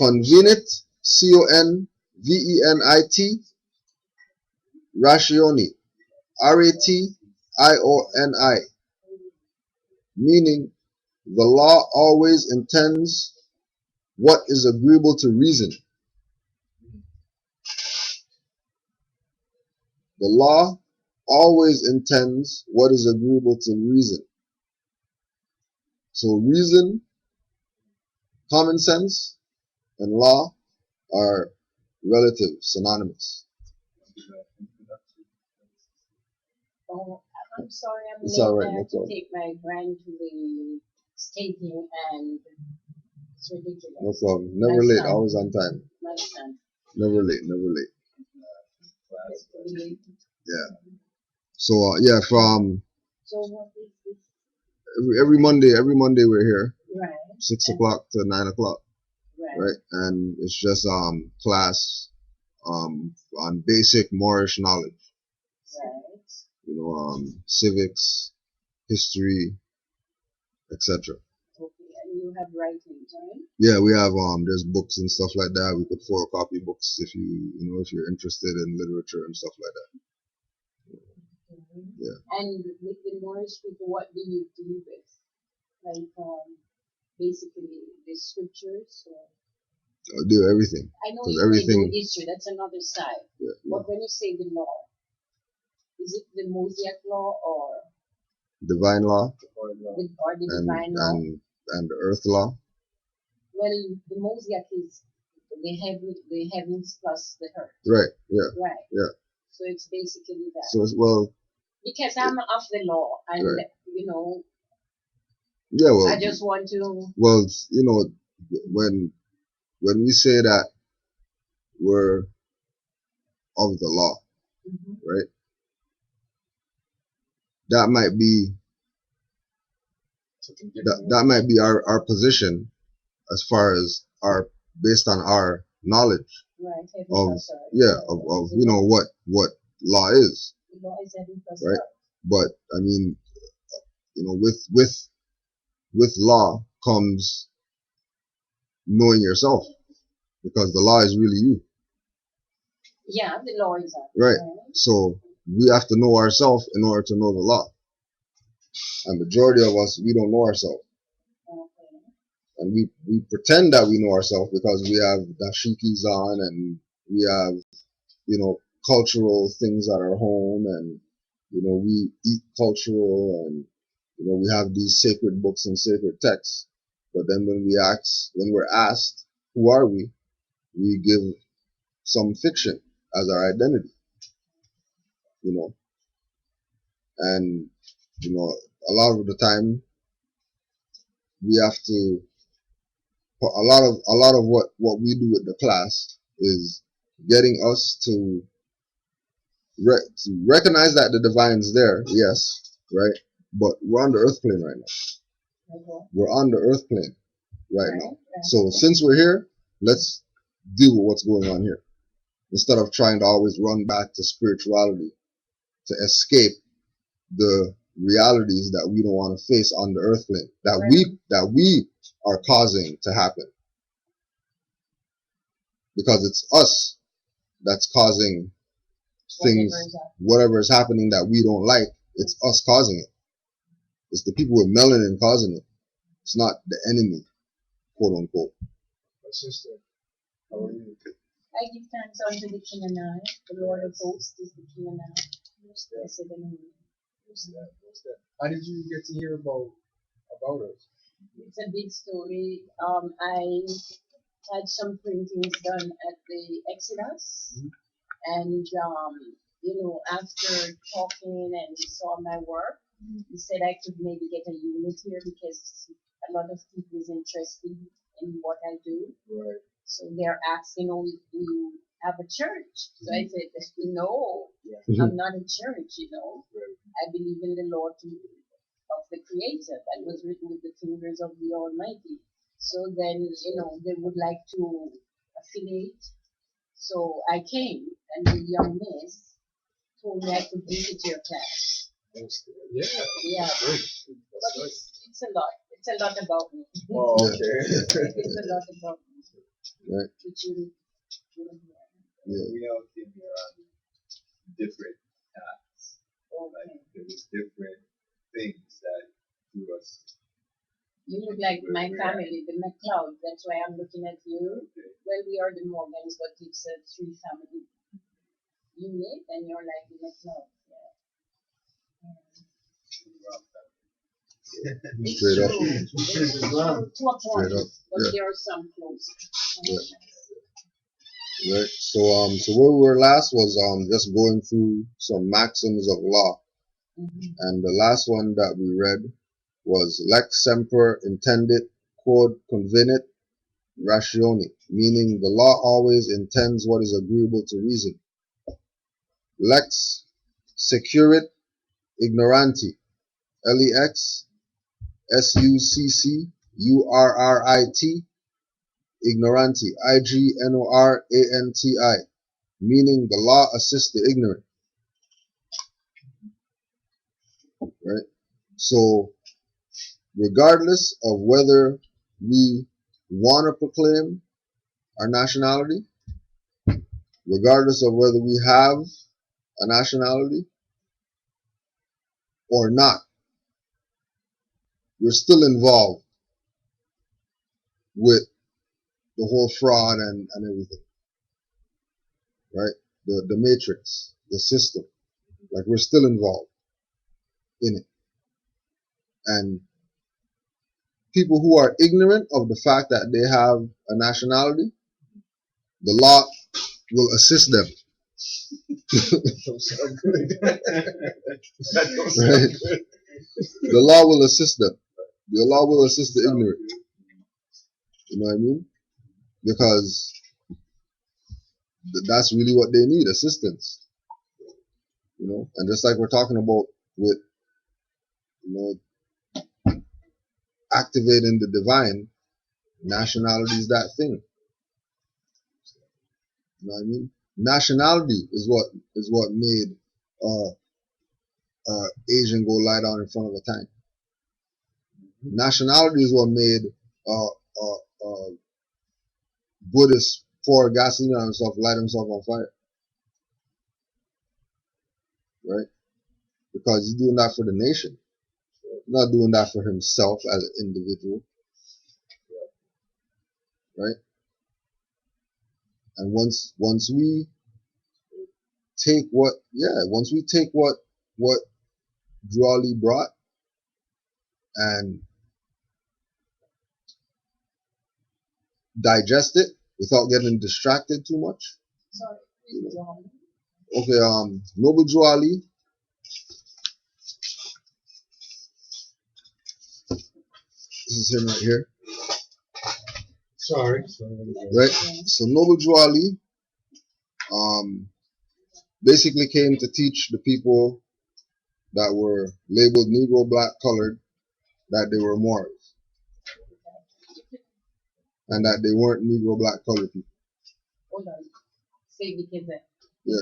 convenit, convenit, rationi, rationi, meaning the law always intends what is agreeable to reason. The law always intends what is agreeable to reason. So reason, common sense, and law are relative, synonymous. Oh, I'm sorry, I'm It's late. all right, I no have to problem. take my grand to the skating, and it's ridiculous. No problem. Never My late, son. always on time. My son. Never late, never late. Really. Yeah. So yeah, from So what is this? every Monday we're here, Right, 6 o'clock to 9 o'clock, right, right? And it's just class on basic Moorish knowledge. right. You know, civics, history, etc. Okay, and you have writings, right? Yeah, we have there's books and stuff like that. We could photocopy books if if you're interested in literature and stuff like that. Mhm. Yeah. And with the Moorish people, what do you do with? Like, basically the scriptures? Or... I do everything. I know 'Cause you only everything- do history, that's another side. Yeah, But when you say the law, is it the Mosaic law or divine law the and divine law? and the earth law. Well, the Mosaic is the heavens plus the earth. Right. Yeah. Right. Yeah. So it's basically that. So it's, well. Because I'm of the law, and Right. you know, Yeah. Well. I just want to. Well, when we say that we're of the law, Mhm. right? That might be that might be our position as far as based on our knowledge Right. Heaven of plus earth. what law is, The law is heaven plus right? earth. But I mean, with law comes knowing yourself, because the law is really you, Yeah, the law is that. right? So we have to know ourselves in order to know the law. And majority of us, we don't know ourselves. Okay. And we pretend that we know ourselves because we have dashikis on, and we have, cultural things at our home, and, we eat cultural, and, we have these sacred books and sacred texts. But then when we're asked, who are we? We give some fiction as our identity, and, a lot of the time we have to, a lot of what we do with the class is getting us to recognize that the divine's there, yes, right? But we're on the earth plane right now. Okay. We're on the earth plane right Right. now. So since we're here, let's deal with what's going on here, instead of trying to always run back to spirituality to escape the realities that we don't want to face on the earth plane, that we are causing to happen, because it's us that's causing things, whatever is happening that we don't like, It's us causing it. It's the people with melanin causing it. It's not the enemy, quote unquote. My sister, how are you? I give thanks unto the Canaanland, the Lord of hosts is the Canaanland. Blessed the name. What's that? What's that? How did you get to hear about us? It's a big story. I had some printings done at the Exodus, and after talking and he saw my work, he said I could maybe get a unit here because a lot of people is interested in what I do. Right. So they're asking, "Oh, do you have a church?" So I said, "No, Mhm. I'm not a church. Right. I believe in the Lord of the Creator that was written with the fingers of the Almighty." So then, they would like to affiliate. So I came, and the young miss told me I could visit your class. Yeah. Yeah, Great. but That's nice. it's a lot. It's a lot about me. Oh, Yeah. okay. It's a lot about me. Right. Which you Yeah. We all came here on different paths. Like okay. there was different things that drew us. You look like my We're family, the McLeod. That's why I'm looking at you. Okay. Well, we are the Morgans, but it's a three-family unit, and you're like the McLeod. It's Straight up. true. It's true to a point, Straight up. but Yeah. there are some close. Yeah. Right. So where we were last was just going through some maxims of law, and the last one that we read was lex semper intendit quod convenit ratione, meaning the law always intends what is agreeable to reason. Lex securit ignoranti, lex succurit ignoranti, ignoranti, meaning the law assists the ignorant. Right? So regardless of whether we want to proclaim our nationality, regardless of whether we have a nationality or not, we're still involved with the whole fraud and everything, right? The matrix, the system, like we're still involved in it. And people who are ignorant of the fact that they have a nationality, the law will assist them. Don't sound good. That don't sound Right? good. The law will assist them. The law will assist the ignorant. You know what I mean? Because that's really what they need, assistance. And just like we're talking about with, activating the divine, nationality is that thing. You know what I mean? Nationality is what made Asian go lie down in front of a tank. Nationality is what made Buddhist pour gasoline on himself, light himself on fire. Right? Because he's doing that for the nation. He's not doing that for himself as an individual. Right? And once we take what Drawley brought and digest it without getting distracted too much. Sorry, John. Okay, Noble Drawley. This is him right here. Sorry. Right? So Noble Drawley basically came to teach the people that were labeled Negro, Black, Colored, that they were Moors. And that they weren't Negro, Black, Colored people. Hold on. Say because he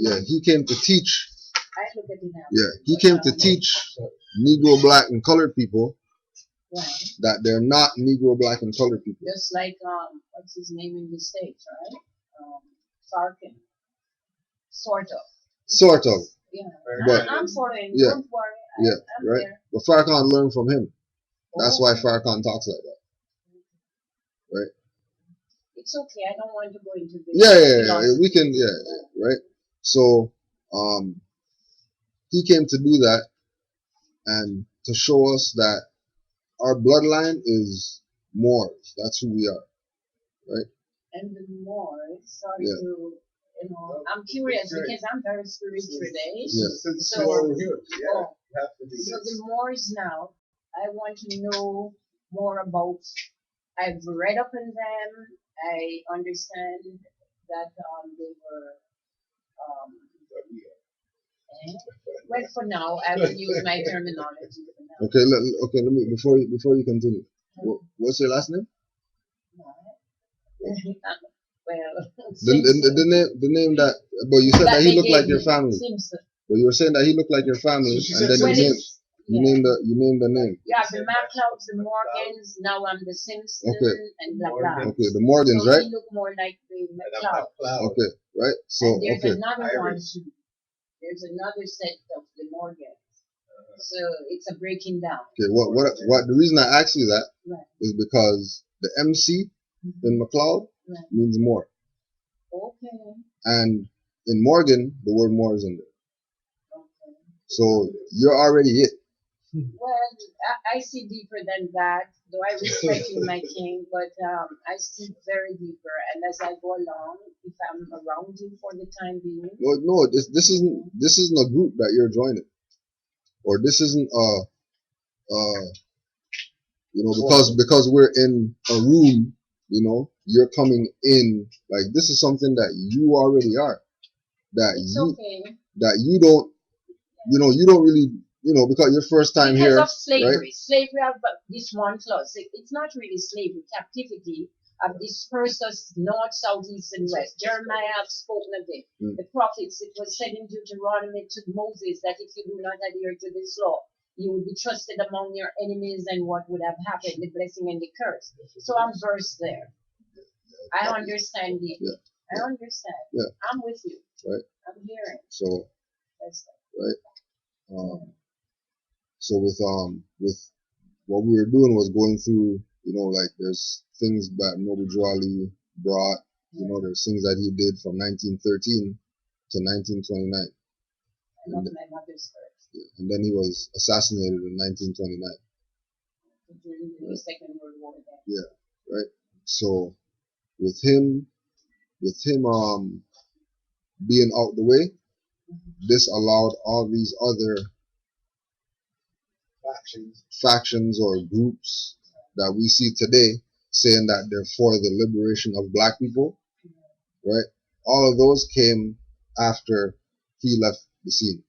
Yeah. said, He came to teach. I look at it now. Yeah, he came to teach Negro, Black, and Colored people that they're not Negro, Black, and Colored people. Just like what's his name in the States, right? Sarkin. Sort of. Yeah. But I'm following. yeah, Don't worry. yeah, I'm right. there. But Farrakhan learned from him. That's why Okay. Farrakhan talks like that, right? It's okay. I don't want to go into this. Yeah. We can, right. So, he came to do that and to show us that our bloodline is Moors. That's who we are, right? And the more, sorry Yeah. to, I'm curious because I'm very spiritual today. Yeah. So, we're here. Yeah, oh, you have to do so this. the Moors now, I want to know more about. I've read up on them. I understand that they were. Eh? Well, for now, I will use my terminology for now. Okay, let me before you continue. What's your last name? Well, The name that, but you said that he they looked gave like your me, family. Simpson. But you were saying that he looked like your family, She and said then Well, you named the name. yeah, the MacLeods, the Morgans, now I'm the Simpson, Okay. and blah blah. Okay, the Morgans, So right? he look more like the And I'm MacLeod. not cloud. Okay, right. So And there's okay, another one Irish. too. There's another set of the Morgans. So it's a breaking down. okay. What? The reason I asked you that Right. is because the MC in McLeod Right. means more, Okay. and in Morgan the word more is in there. Okay. So you're already it. Well, I see deeper than that, though I respect you, my king, but I see very deeper. And as I go along, if I'm around you for the time being, No, this isn't a group that you're joining, or this isn't because we're in a room, you're coming in, like, this is something that you already are, it's okay. that you don't really, because your first time Because here, of slavery. right? Slavery have this one clause. It's not really slavery. Captivity have dispersed us north, south, east, and west. Jeremiah have spoken of it. Mm. The prophets, it was said in Deuteronomy to Moses that if you do not adhere to this law, you would be trusted among your enemies, and what would have happened, the blessing and the curse. So I'm versed there. I understand it. Yeah. I understand. Yeah. I'm with you. Right. I'm hearing. So That's right. So with what we were doing was going through, like, there's things that Noble Drew Ali brought, there's things that he did from 1913 to 1929, I love my mother's curse. and then he was assassinated in 1929. During the Second World War. Yeah, right. So with him being out the way, this allowed all these other factions or groups that we see today saying that they're for the liberation of black people, right? All of those came after he left the scene,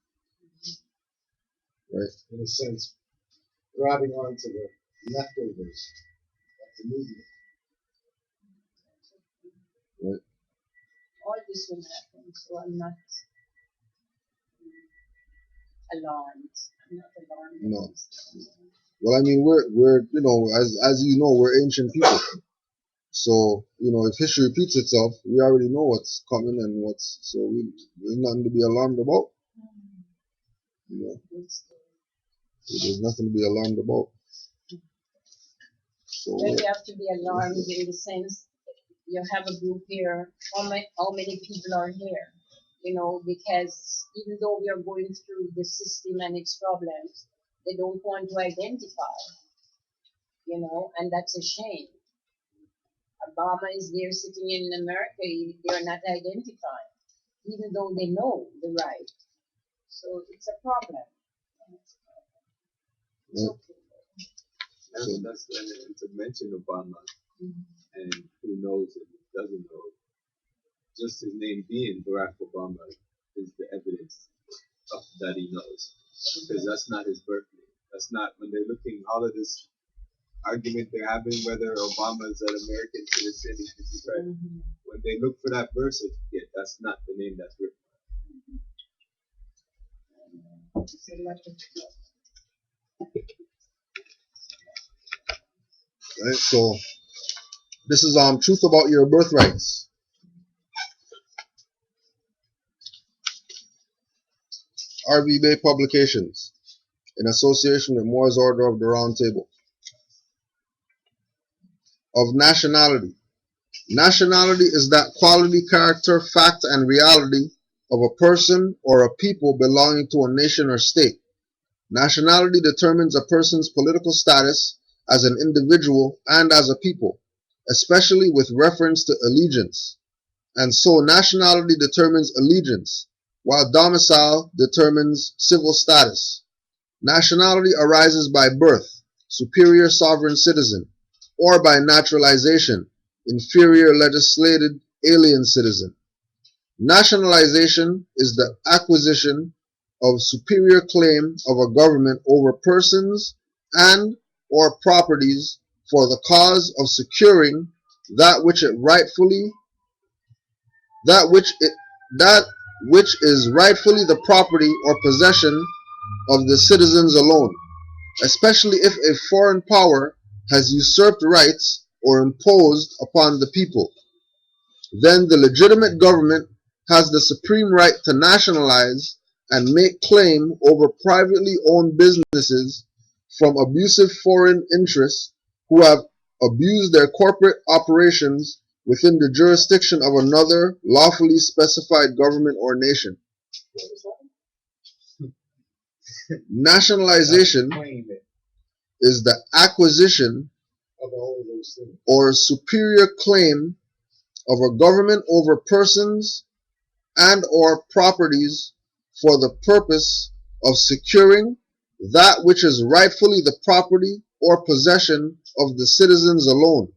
right? In a sense, grabbing onto the leftovers of the movement. Right. All this will happen, so I'm not alarmed. I'm not alarmed. No. Well, I mean, we're as you know, we're ancient people. So, if history repeats itself, we already know what's coming and there's nothing to be alarmed about. There's nothing to be alarmed about. So, Well, you have to be alarmed in the sense you have a group here. How many people are here? Because even though we are going through the system and its problems, they don't want to identify. And that's a shame. Obama is there sitting in America, they're not identifying, even though they know the right. So it's a problem. It's Yeah. okay. That's when to mention Obama, and who knows and doesn't know. Just his name being Barack Obama is the evidence of that he knows, because that's not his birth name. That's not, when they're looking, all of this argument they're having whether Obama is an American citizen, right? When they look for that birth certificate, that's not the name that's written. right. So this is truth about your birthrights. R.V. Bay Publications, in association with Moore's Order of the Round Table. Of nationality. Nationality is that quality, character, fact, and reality of a person or a people belonging to a nation or state. Nationality determines a person's political status as an individual and as a people, especially with reference to allegiance. And so nationality determines allegiance, while domicile determines civil status. Nationality arises by birth, superior sovereign citizen, or by naturalization, inferior legislated alien citizen. Nationalization is the acquisition of superior claim of a government over persons and or properties for the cause of securing that which is rightfully the property or possession of the citizens alone, especially if a foreign power has usurped rights or imposed upon the people. Then the legitimate government has the supreme right to nationalize and make claim over privately owned businesses from abusive foreign interests who have abused their corporate operations within the jurisdiction of another lawfully specified government or nation. Nationalization is the acquisition Of all of those things. or superior claim of a government over persons and or properties for the purpose of securing that which is rightfully the property or possession of the citizens alone,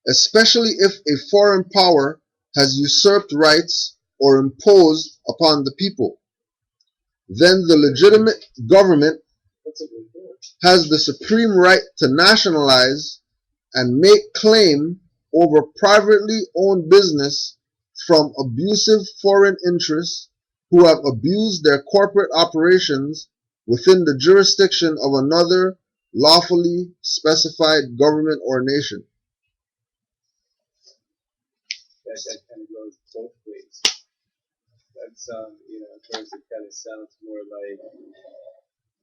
especially if a foreign power has usurped rights or imposed upon the people. Then the legitimate government That's a good word. has the supreme right to nationalize and make claim over privately owned business from abusive foreign interests who have abused their corporate operations within the jurisdiction of another lawfully specified government or nation. That kind of goes both ways. That's at first it kind of sounds more like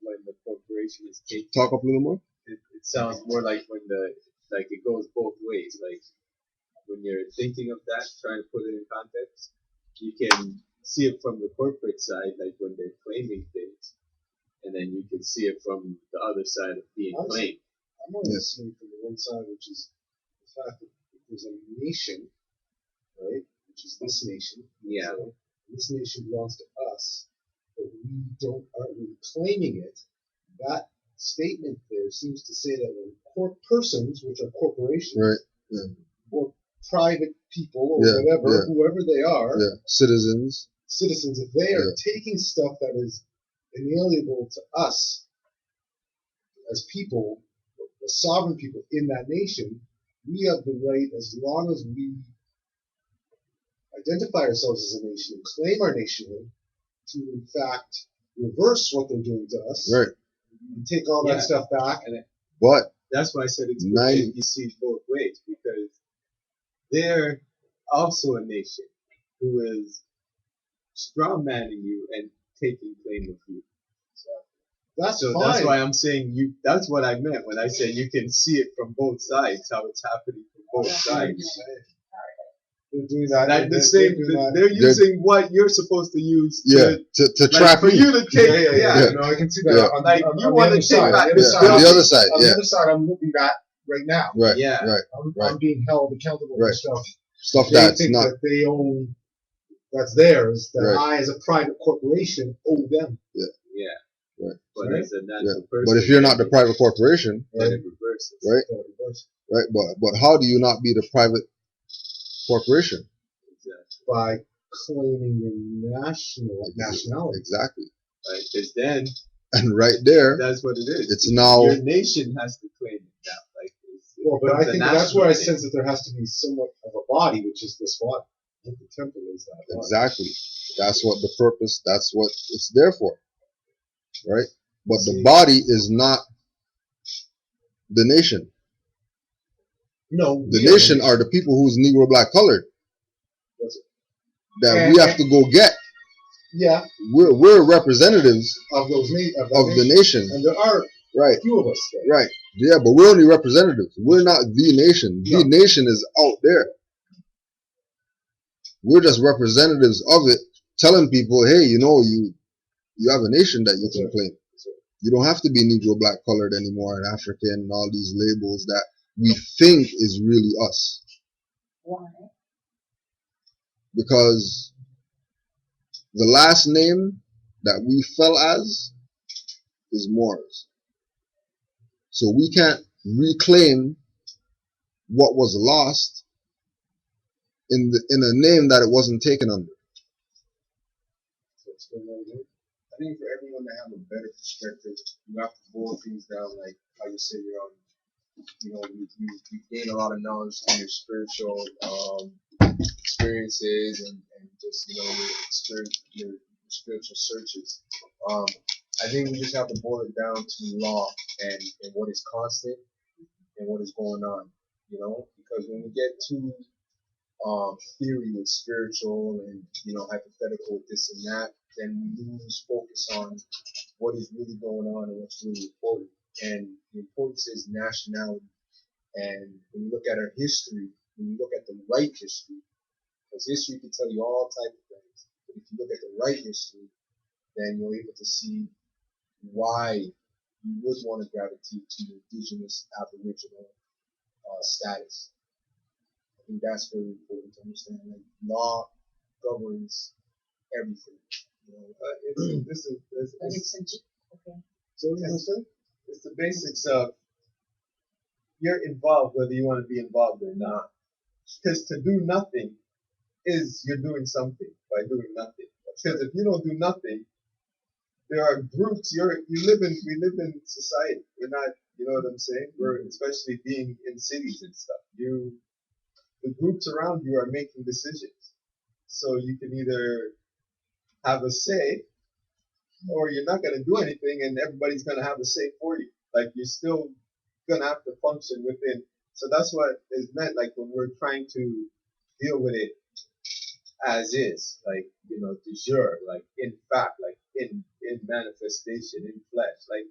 when the corporation is taking. Talk up a little more. It sounds more like when it goes both ways. Like when you're thinking of that, trying to put it in context, you can see it from the corporate side, like when they're claiming things, and then you can see it from the other side of being claimed. I'm only seeing from the one side, which is the fact that there's a nation, right, which is this nation. Yeah. So this nation belongs to us, but we aren't really claiming it. That statement there seems to say that when persons, which are corporations, Right. Yeah. or private people, or Yeah, whatever, yeah. whoever they are, Yeah. Citizens. citizens, if they are taking stuff that is inalienable to us as people, the sovereign people in that nation, we have the right, as long as we identify ourselves as a nation and claim our nationhood, to in fact reverse what they're doing to us, Right. and take all that stuff back. And But That's why I said it's good 90 if you see it both ways, because they're also a nation who is strawmanning you and taking claim of you. that's So fine. that's why I'm saying you. That's what I meant when I said you can see it from both sides, how it's happening from both sides. They're doing that. Like the they're same, doing that. they're using what you're supposed to use. yeah, to Like trap for me. you to take. Yeah. No, I can see that. Yeah. On, Like, on, you on wanna the other take side. back On the the stuff. other On side. the other side, On the yeah. other side, I'm looking at right now. Right. Yeah. Right. I'm being held accountable Right. for stuff. Stuff They that's think not that they own, that's theirs, that Right. I, as a private corporation, owe them. Yeah. Right. But Right. as a yeah. natural person, But if you're not the private corporation, then it reverses. right? Right? But how do you not be the private corporation? Exactly. By claiming your nationality. Exactly. Right. Because then And right there, that's what it is. it's now Your nation has to claim it now. Like Well, but I becomes a think that's national where I thing. sense that there has to be somewhat of a body, which is this body. I think the temple is that body. exactly. That's what the purpose. That's what it's there for. Right. But the See. body is not the nation. No, The we are nation are the people who's Negro, black, colored That's it. that And- we have to go get. Yeah, We're representatives of those of the nation. and there are Right. a few of us there. Right. Yeah, but we're only representatives. We're not the nation. The No. nation is out there. We're just representatives of it, telling people, hey, you have a nation that you can claim. You don't have to be Negro, black, colored anymore, and African, and all these labels that we think is really us. Why? Because the last name that we fell as is Moors. So we can't reclaim what was lost in a name that it wasn't taken under. I think for everyone to have a better perspective, you have to boil things down like how you say you gain a lot of knowledge through your spiritual experiences and just your spiritual searches. I think we just have to boil it down to law and what is constant and what is going on. Because when we get too theory with spiritual and hypothetical with this and that, then we lose focus on what is really going on and what's really important. And the importance is nationality. And when you look at our history, when you look at the right history, because history can tell you all types of things, but if you look at the right history, then you're able to see why you would want to gravitate to indigenous aboriginal status. I think that's very important to understand. Like, law governs everything. But it's a okay. So it's the basics of you're involved whether you want to be involved or not. Because to do nothing is you're doing something by doing nothing. Because if you don't do nothing, there are groups. We live in society. We're not. You know what I'm saying? We're especially being in cities and stuff. The groups around you are making decisions. So you can either have a say or you're not going to do anything and everybody's going to have a say for you. Like, you're still going to have to function within. So that's what is meant, like, when we're trying to deal with it as is, like, de jure, like, in fact, like, in manifestation, in flesh. Like,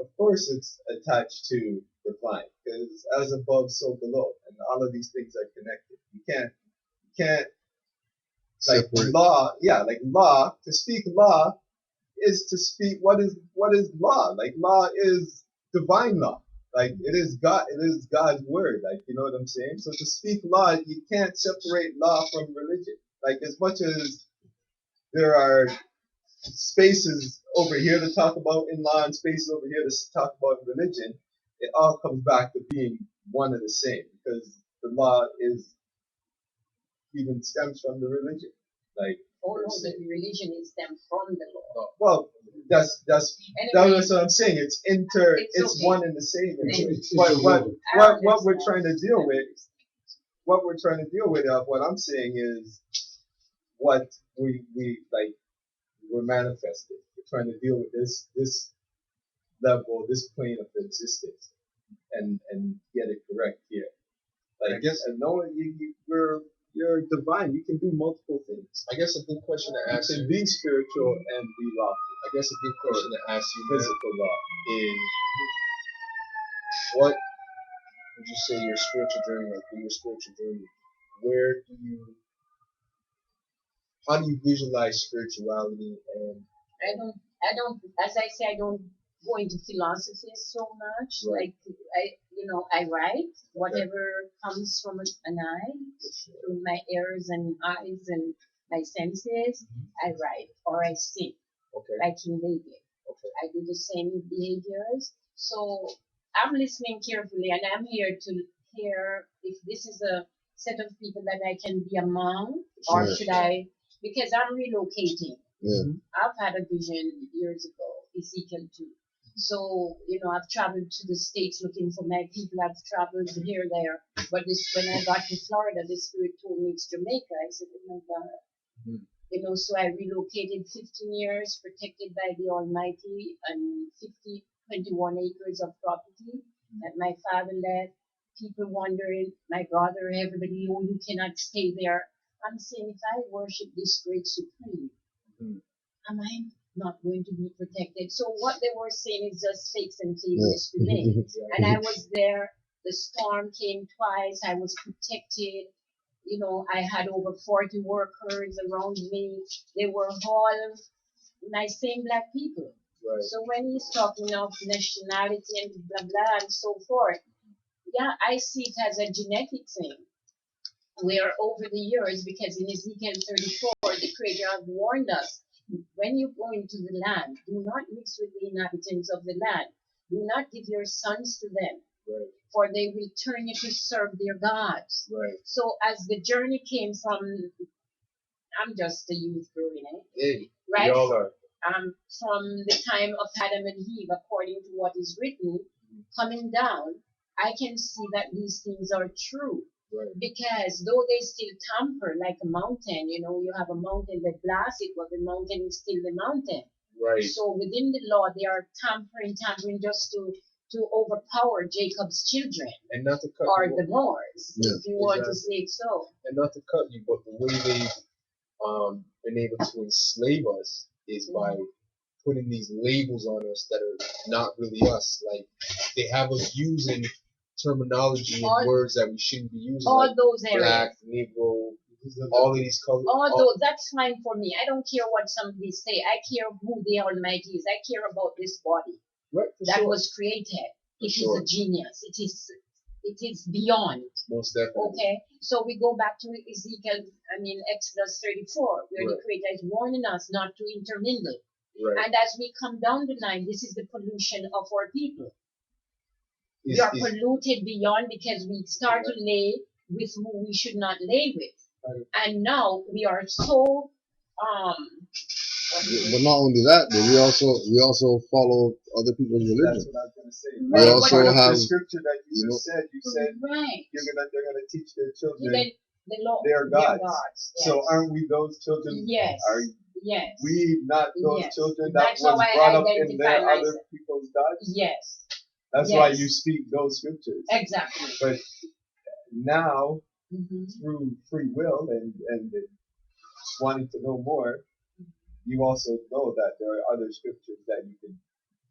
of course it's attached to divine, because as above, so below. And all of these things are connected. You can't, like, Separate. law, yeah, like law, to speak law is to speak what is law. Like, law is divine law. Like, it is God's word. Like, you know what I'm saying? So to speak law, you can't separate law from religion. Like, as much as there are spaces over here to talk about in law and spaces over here to talk about religion, it all comes back to being one and the same, because the law is even stems from the religion. Like, Oh no, the religion is them from the law. well, that's Anyway, what I'm saying. It's It's okay. one and the same. It's What interwoven. what we're trying to deal with, what I'm saying is what we're manifesting. We're trying to deal with this level, this plane of existence, and get it correct here. Like, I guess you're divine. You can do multiple things. I guess a good question to You ask can you. be spiritual and be lawful. I guess a good question to ask you Physical law. is, what would you say your spiritual journey, like in your spiritual journey, how do you visualize spirituality and I don't, as I say, I don't go into philosophy so much. Right. Like, I write whatever comes from an eye, through my ears and eyes and my senses. I write or I sing, okay, like in David. okay. I do the same behaviors. So I'm listening carefully and I'm here to hear if this is a set of people that I can be among, or Sure. should I, because I'm relocating. Yeah. I've had a vision years ago, Ezekiel 2. So, I've traveled to the States looking for my people. I've traveled here, there. But when I got to Florida, the Spirit told me it's Jamaica. I said, oh my God. So I relocated 15 years, protected by the Almighty, and 21 acres of property that my father left. People wondering, my brother, everybody, oh, you cannot stay there. I'm saying, if I worship this great supreme, am I not going to be protected? So what they were saying is just fakes and Yeah. favors to me. And I was there. The storm came twice. I was protected. You know, I had over 40 workers around me. They were all my same black people. Right. So when he's talking of nationality and blah blah and so forth, yeah, I see it as a genetic thing. Where over the years, because in Ezekiel 34, the Creator has warned us, when you go into the land, do not mix with the inhabitants of the land. Do not give your sons to them, Right. for they will turn you to serve their gods. Right. So as the journey came from, I'm just a youth growing, Hey, right? we all are. From the time of Adam and Eve, according to what is written, coming down, I can see that these things are true. Right. Because though they still tamper like a mountain, you know, you have a mountain that blasts it, but the mountain is still the mountain. Right. So within the law, they are tampering just to overpower Jacob's children And not to cut or you the off, Moors, Yeah. if you want to Exactly. say it so. and not to cut you, but the way they've been able to enslave us is by putting these labels on us that are not really us. Like they have us using terminology and All- words that we shouldn't be using, All like those areas. black, Negro, all of these colors. Although that's fine for me. I don't care what somebody say. I care who the Almighty is. I care about this body Right, for that sure. was created. For It is sure. a genius. It is beyond. Most definitely. Okay. So we go back to Ezekiel, Exodus 34, where the Right. Creator is warning us not to intermingle. Right. And as we come down the line, this is the pollution of our people. We Is- are is- polluted beyond because we start to lay with who we should not lay with. Right. And now we are so But not only that, but we also follow other people's That's religion. what I was gonna say. We also Part of have, the scripture that you you know, just said, you said right. they're gonna teach their children The Lord, their gods. Yes. So aren't we those children? Yes. Are Yes. we not those Yes. children that That's how was I brought up in identify their other myself. people's gods? Yes. That's why Yes. you speak those scriptures. Exactly. But now, hmm through free will and wanting to know more, you also know that there are other scriptures that you can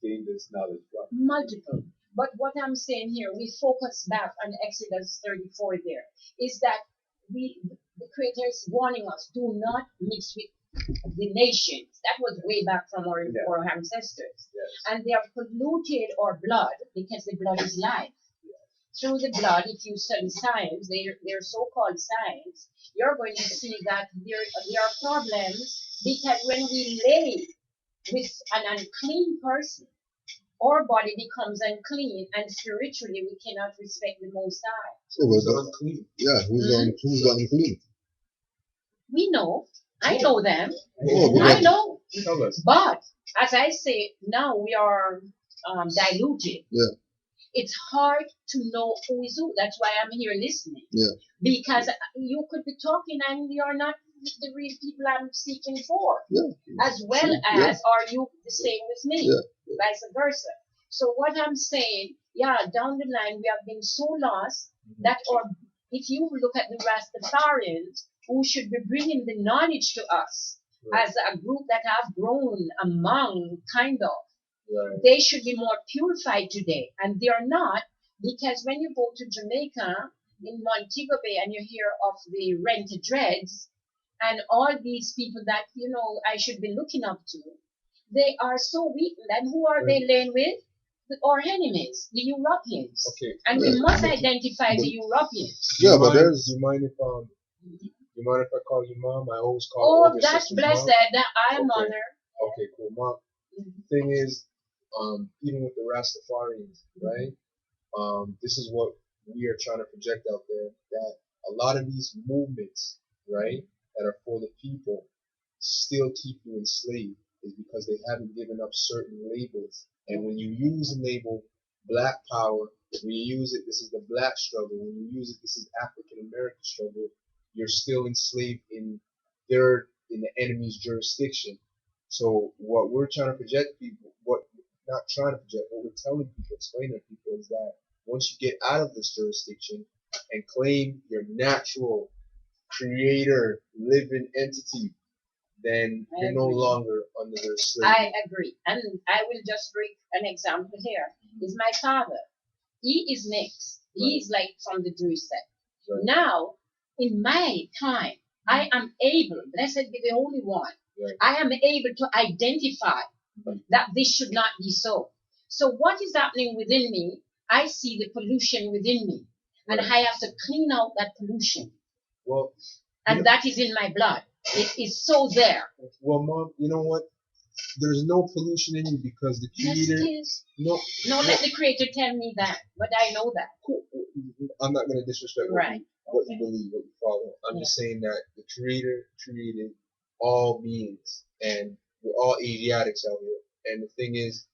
gain this knowledge from. Multiple. But what I'm saying here, we focus back on Exodus 34 there, is that the Creator is warning us, do not mix with the nations. That was way back from our ancestors. Yes. And they have polluted our blood because the blood is life. Through the blood, if you study science, their so-called science, you're going to see that there are problems because when we lay with an unclean person, our body becomes unclean, and spiritually we cannot respect the Most High. So Who's we're- unclean? yeah, who's got unclean? We know. I know them. Oh, I because, know. Tell us. But as I say, now we are diluted. Yeah. It's hard to know who is who. That's why I'm here listening. Yeah. Because you could be talking and you're not the real people I'm seeking for. yeah, As well Sure. as are you the same with me? Yeah. Vice versa. So what I'm saying, down the line we have been so lost that, or if you look at the Rastafarians, who should be bringing the knowledge to us Right. as a group that have grown among, kind of, Right. they should be more purified today, and they are not, because when you go to Jamaica in Montego Bay and you hear of the rent dreads and all these people that I should be looking up to, they are so weak. And who are they laying with? Our enemies, the Europeans. Okay. And we must identify the Europeans. Yeah, but mind, there's- You mind if I call you mom? I always call Oh, older that's sisters blessed mom. that I am Okay. mother. Okay, cool, mom. Thing is, even with the Rastafarians, right? This is what we are trying to project out there, that a lot of these movements, right, that are for the people, still keep you enslaved, is because they haven't given up certain labels. And when you use the label Black Power, when you use it, this is the Black struggle. When you use it, this is African American struggle. You're still enslaved in the enemy's jurisdiction. So what we're trying to project people, what we're telling people, explaining to people is that once you get out of this jurisdiction and claim your natural creator living entity, then I you're no agree. longer under the slavery. I agree. And I will just bring an example here. Is my father. He is mixed. He is like from the Jewish sect. Right. Now, in my time, I am able, blessed be the Holy One, Right. I am able to identify that this should not be so. So what is happening within me? I see the pollution within me. And Right. I have to clean out that pollution. Well, And that is in my blood. It is so there. well, Mom, you know what? There's no pollution in you because the Yes, Creator. it is. No, No, let the Creator tell me that. But I know that. I'm not going to disrespect Right. what you believe, what you follow. I'm just saying that the Creator created all beings, and we're all Asiatics out here. And the thing is,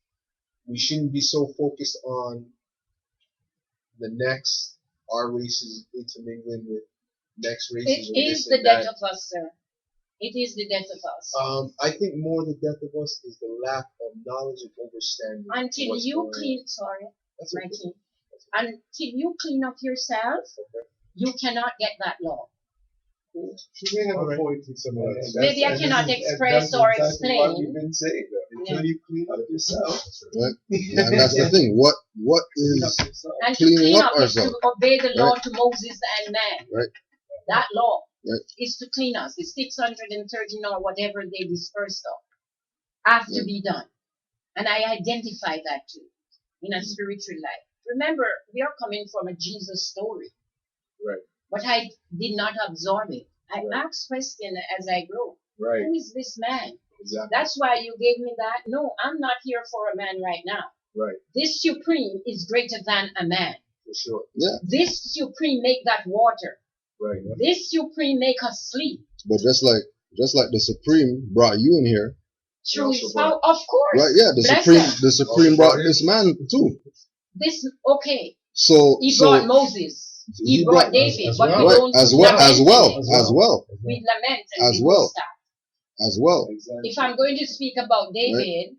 we shouldn't be so focused on the next, our races intermingling with next races. It or is this the and death that. of us, sir. It is the death of us. I think more the death of us is the lack of knowledge and understanding. of Until what's you going on. clean, sorry, That's my okay. king. Until you clean up yourself, Okay. you cannot get that law. She may have a Alright. point in some of that. Maybe I cannot express or What explain. we've been saying, though. Until you clean up yourself. Right? And that's the thing. What Clean is up yourself. And to cleaning clean up up is to ourselves. obey the law to Moses and man. Right. That law Right. is to clean us. The 613 or whatever they dispersed of have to be done. And I identify that too in a spiritual life. Remember, we are coming from a Jesus story. Right. But I did not absorb it. I Right. ask questions as I grow. Right. Who is this man? Exactly. That's why you gave me that. No, I'm not here for a man right now. Right. This supreme is greater than a man. For sure. This supreme make that water. Right. This supreme make us sleep. But just like the Supreme brought you in here, Through also his power, brought- of course. right? Yeah, the Bless Supreme him. the Supreme brought this man too. This okay. So He brought so Moses. He he brought brought- David, as but well. we right don't as well lament as well him. as well We lament and as we well. don't stop. as well. Exactly. If I'm going to speak about David,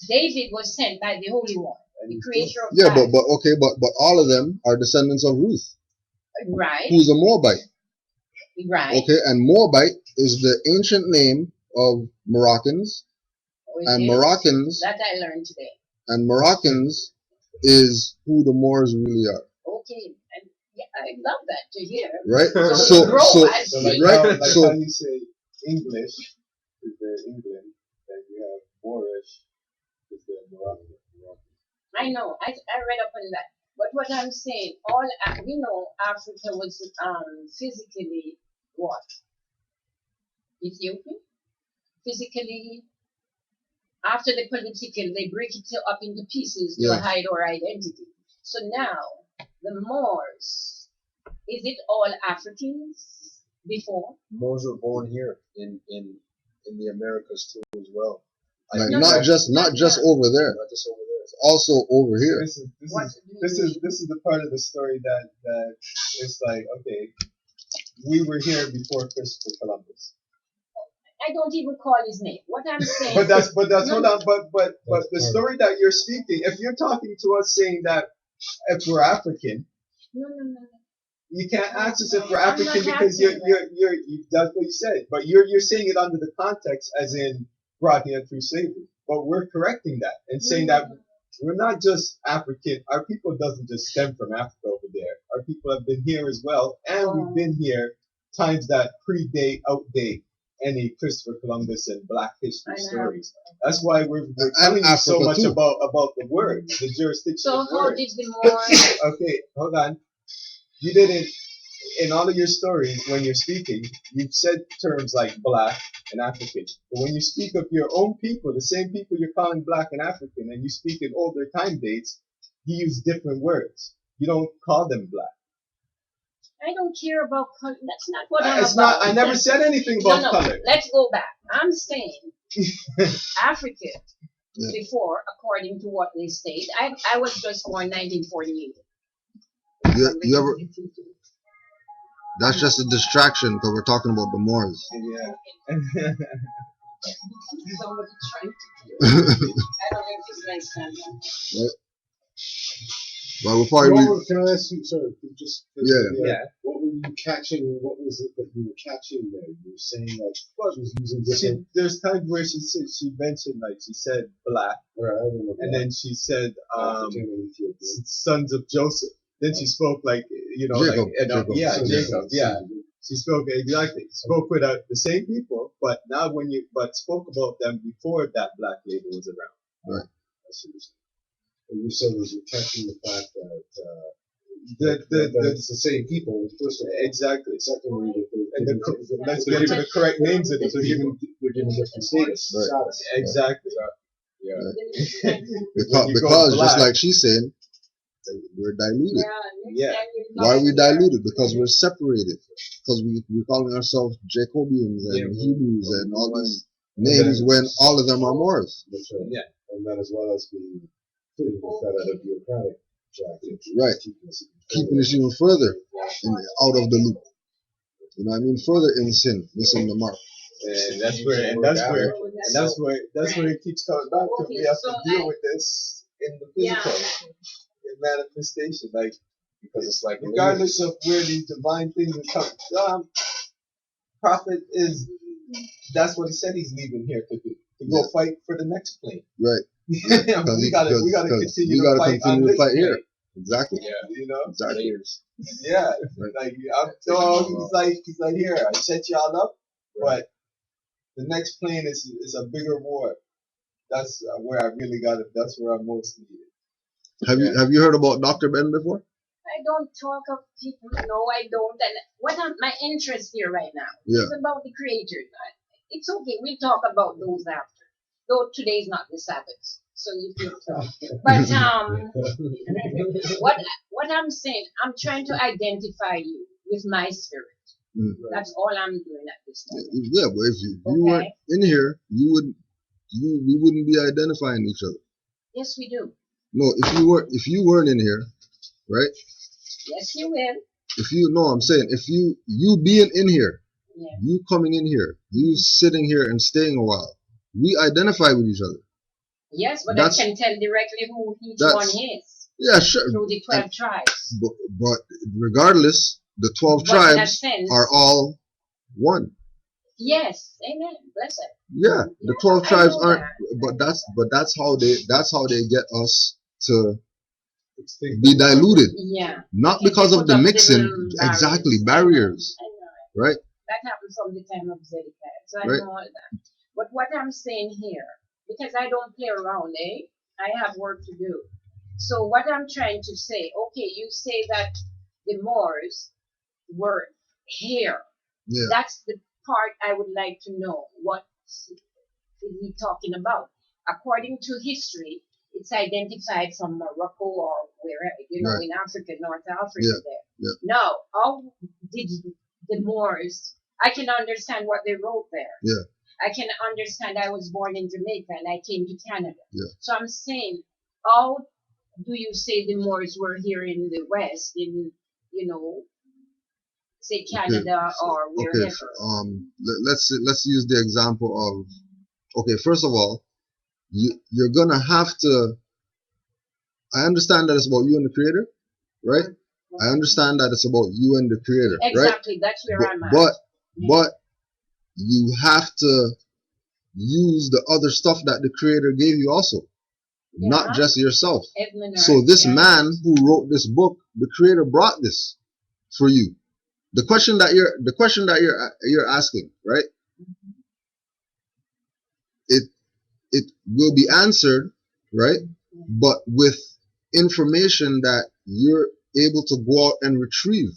David was sent by the Holy One, the creator of Yeah, life. but okay, but all of them are descendants of Ruth, Right, who's a Moabite. right. Okay, and Moabite is the ancient name of Moroccans, Oh, it and is. Moroccans That I learned today. is who the Moors really are, Okay, and yeah, I love that to hear. right? So So we grow so as So we like, right, how, like so- how you say English is the England, and you have Moorish is the Moroccan. I know. I read up on that. But what I'm saying, we know Africa was physically what? Ethiopia? Physically, after the political, they break it up into pieces to Yeah. hide our identity. So now, the Moors, is it all Africans before? Moors were born here in the Americas too as well. I like think not that- just over there, not just over there. it's also over here. What do you mean? This is the part of the story that it's like, okay, we were here before Christopher Columbus. I don't even call his name. What I'm saying, But that's No, hold on, but the story that you're speaking, if you're talking to us saying that if we're African, no. you can't ask us if we're I'm not African because asking you're that's what you said. But you're saying it under the context as in brought here through slavery. But we're correcting that and saying that we're not just African. Our people doesn't just stem from Africa over there. Our people have been here as well, and we've been here times that outdate any Christopher Columbus and Black history I know. stories. That's why we're And telling you so Africa much too. about the word, the jurisdiction So of how word. did the Moors? Okay, hold on. You didn't, in all of your stories, when you're speaking, you've said terms like Black and African. But when you speak of your own people, the same people you're calling Black and African, and you speak in older time dates, you use different words. You don't call them Black. I don't care about color. That's not what I'm It's about. not. I never said anything about no. color. Let's go back. I'm saying Africa Yeah. before, according to what they state. I was just born 1948. You ever? That's just a distraction because we're talking about the Moors. Yeah. Somebody trying to I don't know if it's nice time. But we'll probably Can I ask you, sorry, just Yeah. Yeah. what were you catching? What was it that you were catching there? You were saying like she was using She, different. there's times where she mentioned like she said black, Right, I remember and that. then she said African and Ethiopian. sons of Joseph. Then she spoke like Jacob, like Jacob. yeah, So, Jacob, yeah. so- She spoke exactly. Spoke with the same people, but now but spoke about them before that black lady was around. I see what you're saying. What you're saying is you're catching the fact that The it's the same people. First of all, exactly. secondly, And let's they're get to the correct names of the they're people. given different status. Right. Status. Exactly. Yeah. When you go Because just black- like she's saying, we're diluted. Yeah. Why are we diluted? Because we're separated. Because we're calling ourselves Jacobians and Hebrews and all these names when all of them are Moors. That's right. Yeah. And that as well as being fitted with that other bureaucratic jacket. Right. Keeping us even further out of the loop. You know what I mean? Further in sin, missing the mark. And that's where it keeps coming back to. We have to deal with this in the physical, in manifestation, like Because it's like regardless of where these divine things are coming. Prophet is that's what he said he's leaving here to do, to go fight for the next plane. Right. we gotta continue to fight on continue to this fight here. plane, Exactly. yeah, you know. Exactly. layers. Yeah, Right. like I'm dog. He's like here. I set y'all up, but the next plane is a bigger war. That's where I really got it. That's where I'm most needed. Have you heard about Dr. Ben before? I don't talk of people. No, I don't. And my interest here right now Yeah. is about the Creator. It's okay. We'll talk about those after. Though today is not the Sabbath, so you can talk. But what I'm saying, I'm trying to identify you with my spirit. Mm. That's all I'm doing at this moment. Yeah, but if you weren't in here, we wouldn't be identifying each other. Yes, we do. No, if you weren't in here, right? Yes, you will. I'm saying if you being in here, Yeah. you coming in here, you sitting here and staying a while, we identify with each other. Yes, but That's- I can tell directly who each that's- one is Yeah, sure. through the 12 tribes. But regardless, the 12 But in a tribes sense, are all one. yes, amen. Bless it. Yeah, the Yeah, 12 I tribes know aren't. that. But that's how they get us to It's things be diluted, Yeah. not Okay, because they of put the up mixing. little Exactly, barriers. barriers, I know. right? That happened from the time of Zedekiah. So I Right. know all that. But what I'm saying here, because I don't play around, I have work to do. So what I'm trying to say, okay, you say that the Moors were here. Yeah. That's the part I would like to know. What is he talking about? According to history, it's identified from Morocco or wherever, Right. in Africa, North Africa Yeah, there. yeah. Now, how did the Moors, I can understand what they wrote there. Yeah. I can understand I was born in Jamaica and I came to Canada. Yeah. So I'm saying, how do you say the Moors were here in the West, in, say Canada or wherever? Okay. Let's use the example of. Okay, first of all, you're gonna have to. I understand that it's about you and the Creator, right? I understand that it's about you and the Creator, right? Exactly, that's where I'm at. But you have to use the other stuff that the Creator gave you also, not just yourself. Heaven and So earth, this yeah. man who wrote this book, the Creator brought this for you. The question that you're asking, right? It will be answered, right? But with information that you're able to go out and retrieve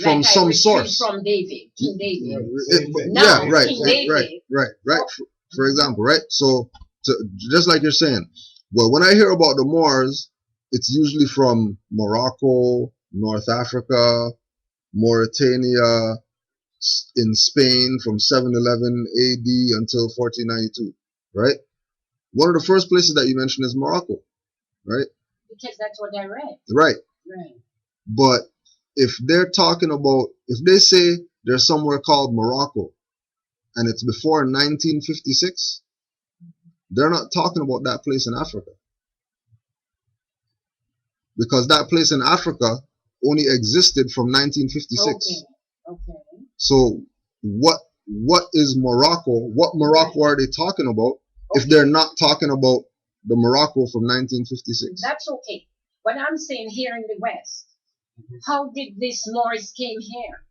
from Like I some retrieved source. from David, King David. Yeah, Now, right, King right. David. For example, right? So, just like you're saying, well, when I hear about the Moors, it's usually from Morocco, North Africa, Mauritania, in Spain from 711 AD until 1492, right? One of the first places that you mentioned is Morocco, right? Because that's what I read. Right. Right. But if they're talking about, if they say there's somewhere called Morocco and it's before 1956, they're not talking about that place in Africa. Because that place in Africa only existed from 1956. Okay. Okay. So what is Morocco? What Morocco are they talking about if they're not talking about the Morocco from 1956? That's okay. But I'm saying here in the West, how did this Moors came here?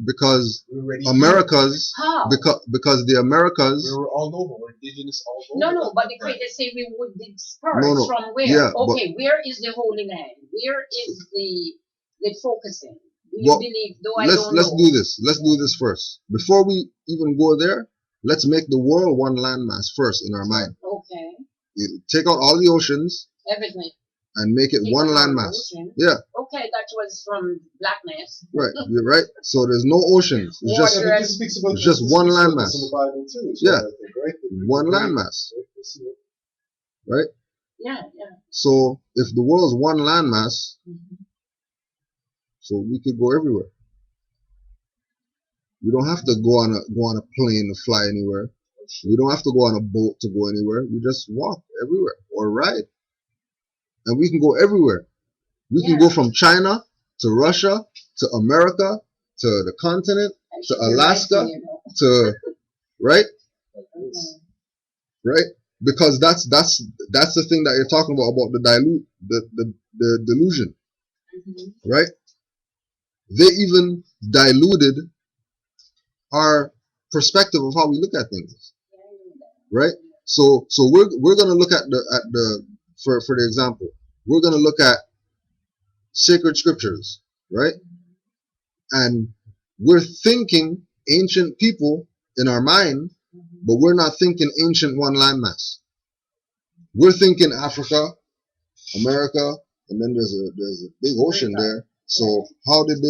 Because We're already Americas, How? because the Americas. We were all over. We're indigenous all over. No, but the critics say we would disperse No. from where? Yeah, okay, where is the Holy Land? Where is the focusing? Do you Well, believe? Though let's do this. Let's do this first. Before we even go there, let's make the world one landmass first in our mind. Okay. You take out all the oceans Everything. and make it one landmass. Yeah. Okay, that was from blackness. Right. You're right. So there's no oceans. It's just Water. Yeah, but this speaks about it's just this one speaks about landmass. this in the Bible too. as Yeah. well, I think, right? one landmass. Right. Yeah. So if the world's one landmass, Mhm. so we could go everywhere. We don't have to go on a plane to fly anywhere. We don't have to go on a boat to go anywhere. We just walk everywhere or ride, and we can go everywhere. We can go from China to Russia to America to the continent to Alaska to right, right. Because that's the thing that you're talking about the delusion, right? They even diluted our perspective of how we look at things, right? So we're gonna look at the for the example, we're gonna look at sacred scriptures, right? And we're thinking ancient people in our mind, but we're not thinking ancient one landmass. We're thinking Africa, America, and then there's a big ocean there. So how did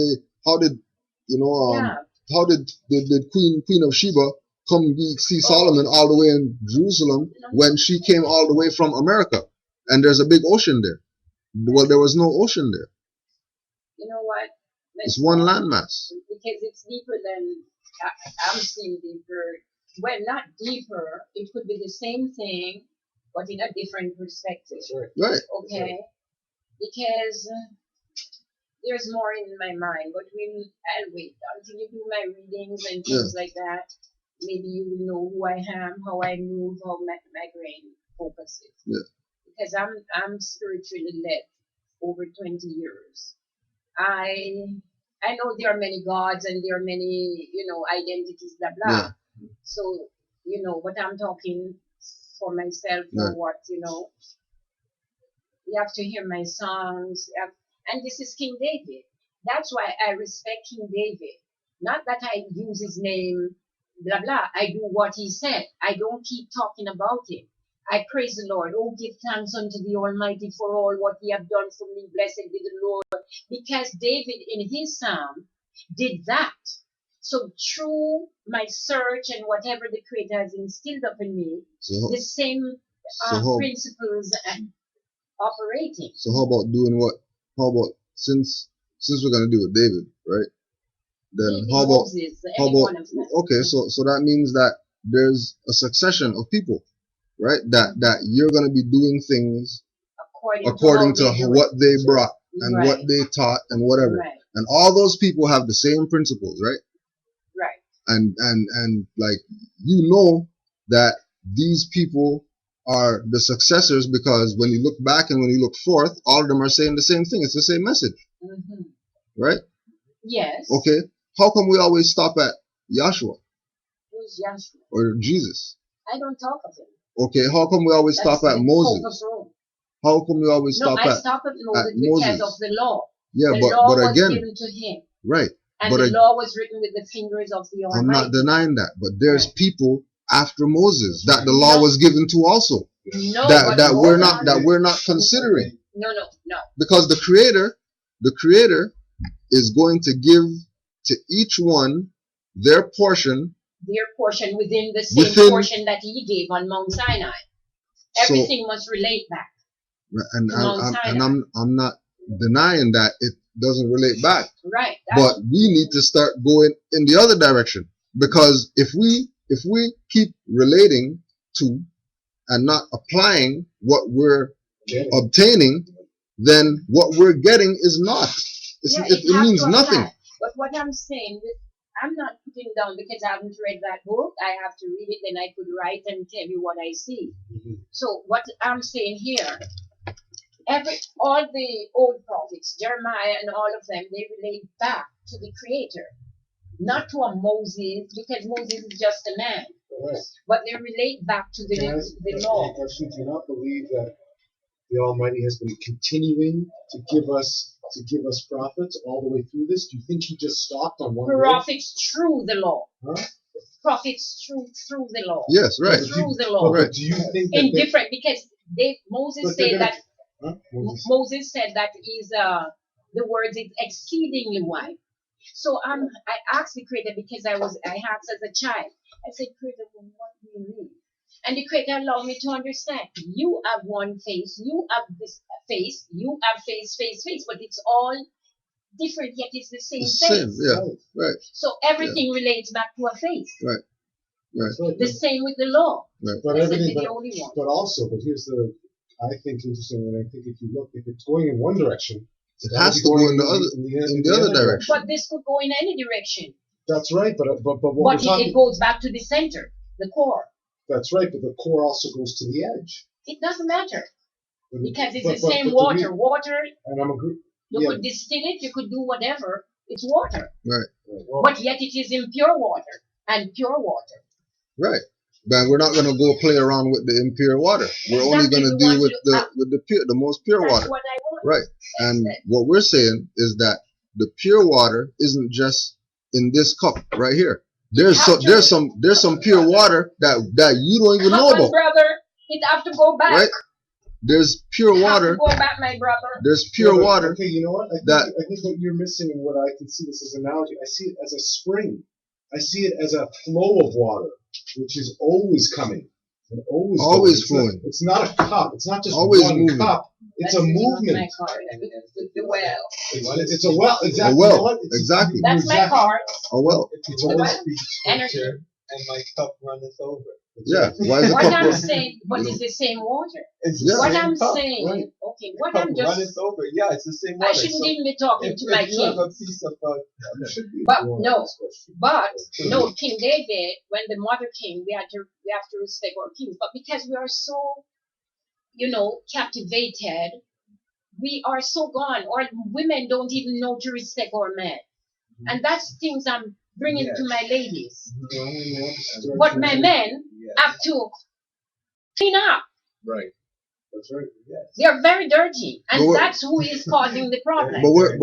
Queen of Sheba come see Solomon all the way in Jerusalem when she came all the way from America? And there's a big ocean there. Well, there was no ocean there. You know what? It's one landmass. Because it's deeper than I'm seeing deeper. Well, not deeper. It could be the same thing, but in a different perspective. Right. Okay. Because there's more in my mind, but I'll wait until you do my readings and things like that. Maybe you will know who I am, how I move, how my brain focuses. Yeah. Because I'm spiritually led over 20 years. I know there are many gods and there are many, identities, blah blah. Yeah. So, what I'm talking for myself or what, you have to hear my songs. And this is King David. That's why I respect King David. Not that I use his name, blah blah. I do what he said. I don't keep talking about him. I praise the Lord. Oh, give thanks unto the Almighty for all what he have done for me. Blessed be the Lord. Because David in his psalm did that. So through my search and whatever the Creator has instilled up in me, the same principles and operating. So how about doing what? How about since we're gonna do with David, right? Then how about okay? So that means that there's a succession of people, right? That you're gonna be doing things according to what they brought and what they taught and whatever. Right. And all those people have the same principles, right? Right. And like that these people are the successors because when you look back and when you look forth, all of them are saying the same thing. It's the same message, right? Yes. Okay. How come we always stop at Yahshua? Who's Yahshua? Or Jesus? I don't talk of him. Okay. How come we always stop at Moses? How come we always stop I at stop at Moses because of the law. Yeah, the law but was again, given to him. Right. And but the law was written with the fingers of the Almighty. I'm not denying that, but there's people after Moses that the law was given to also. No, that we're not considering. No. Because the creator is going to give to each one their portion. Their portion within the same portion that he gave on Mount Sinai. Everything must relate back. And I'm not denying that it doesn't relate back. Right. But we need to start going in the other direction. Because if we keep relating to and not applying what we're obtaining, then what we're getting is not it means nothing. But what I'm saying, I'm not putting down because I haven't read that book. I have to read it, then I could write and tell you what I see. So what I'm saying here, all the old prophets, Jeremiah and all of them, they relate back to the Creator, not to a Moses, because Moses is just a man. Right. But they relate back to the law. Actually, do you not believe that the Almighty has been continuing to give us prophets all the way through this? Do you think He just stopped on one day? Prophets through the law. Huh? Prophets through the law. Yes, right. Through the law. Right. Do you think that In different, because Moses said that. Huh? Moses said that is the words is exceedingly wide. So I asked the Creator because I asked as a child. I said, Creator, well, what do you mean? And the Creator allowed me to understand. You have one face, you have this face, you have face, but it's all different, yet it's the same face. Same, yeah, right. So everything relates back to a face. Right. Right. The same with the law. Right. But That's everything, the only one. but here's the, I think interesting, and I think if it's going in one direction, It has to go in the other direction. But this could go in any direction. That's right, but what But we're talking, it goes back to the center, the core. that's right, but the core also goes to the edge. It doesn't matter because it's But- the but- same but water. Water, And I'm agree. you Yeah. could distill it, you could do whatever. It's water, Right. Well, but yet it is impure water and pure water. Right. But we're not going to go play around with the impure water. We're only Exactly, going to we deal want with the most pure That's water. what I want. Right. And That's it. what we're saying is that the pure water isn't just in this cup right here. There's some pure water that you don't even know Come on, about. brother. It have to go back. Right? There's pure It have water. to go back, my brother. There's pure yeah, but- water. Okay, you know what? I think what you're missing and what I can see this as an analogy, I see it as a spring. I see it as a flow of water, which is always coming. And always Always going. flowing. It's not a cup. It's not just Always one moving. cup. It's a That's movement. my card. The well. It's a well. Exactly. A well, You know what? exactly. That's my card. Oh well. It's Well, always speech energy. scripture, and my cup runneth over. Yeah. Why is the What cup I'm running? saying, but it's the same water. It's Yeah. the What same I'm cup, saying, right? okay, The what cup I'm just, runneth over. Yeah, it's the same I water. shouldn't So even be talking if to my you have king. a piece of But no, King David, when the mother came, we have to respect our kings. But because we are so, captivated, we are so gone. Our women don't even know to respect our men. And that's things I'm bringing to my ladies. But my men have to clean up. right. That's right. Yes. They are very dirty, But and we're- that's who is causing the problem. Where'd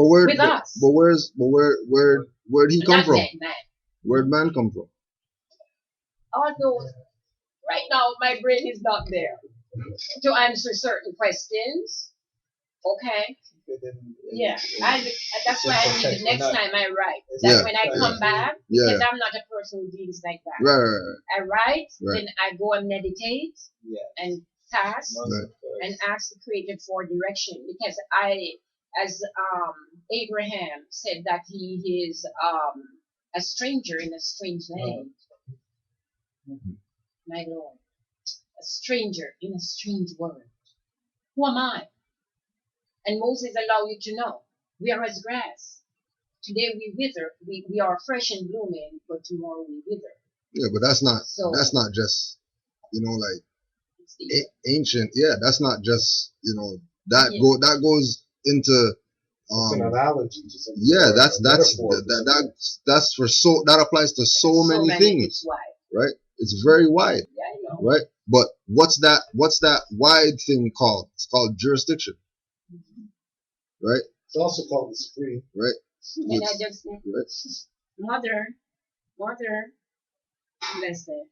he come Not from? that man. Where'd man come from? Although right now my brain is not there to answer certain questions. Okay. Yeah. That's why I need the next time I write. That Yeah. when I come back, Yeah. because I'm not a person who deals like that. Right. I write, Right. then I go and meditate Yeah. and fast Right. and ask the Creator for direction. Because as Abraham said that he is a stranger in a strange land. My Lord, a stranger in a strange world. Who am I? And Moses allowed you to know we are as grass. Today we wither, we are fresh and blooming, but tomorrow we wither. Yeah, but that's not just like It's the ancient. Yeah, that's not just that Yeah. that goes into It's an analogy to something. yeah, or that's a metaphor for something. that's for that applies to so many things, It's why. right? It's very wide, Yeah, I know. right? But what's that wide thing called? It's called jurisdiction, right? It's also called the spring. Right? And I just said, Right? Mother, bless her.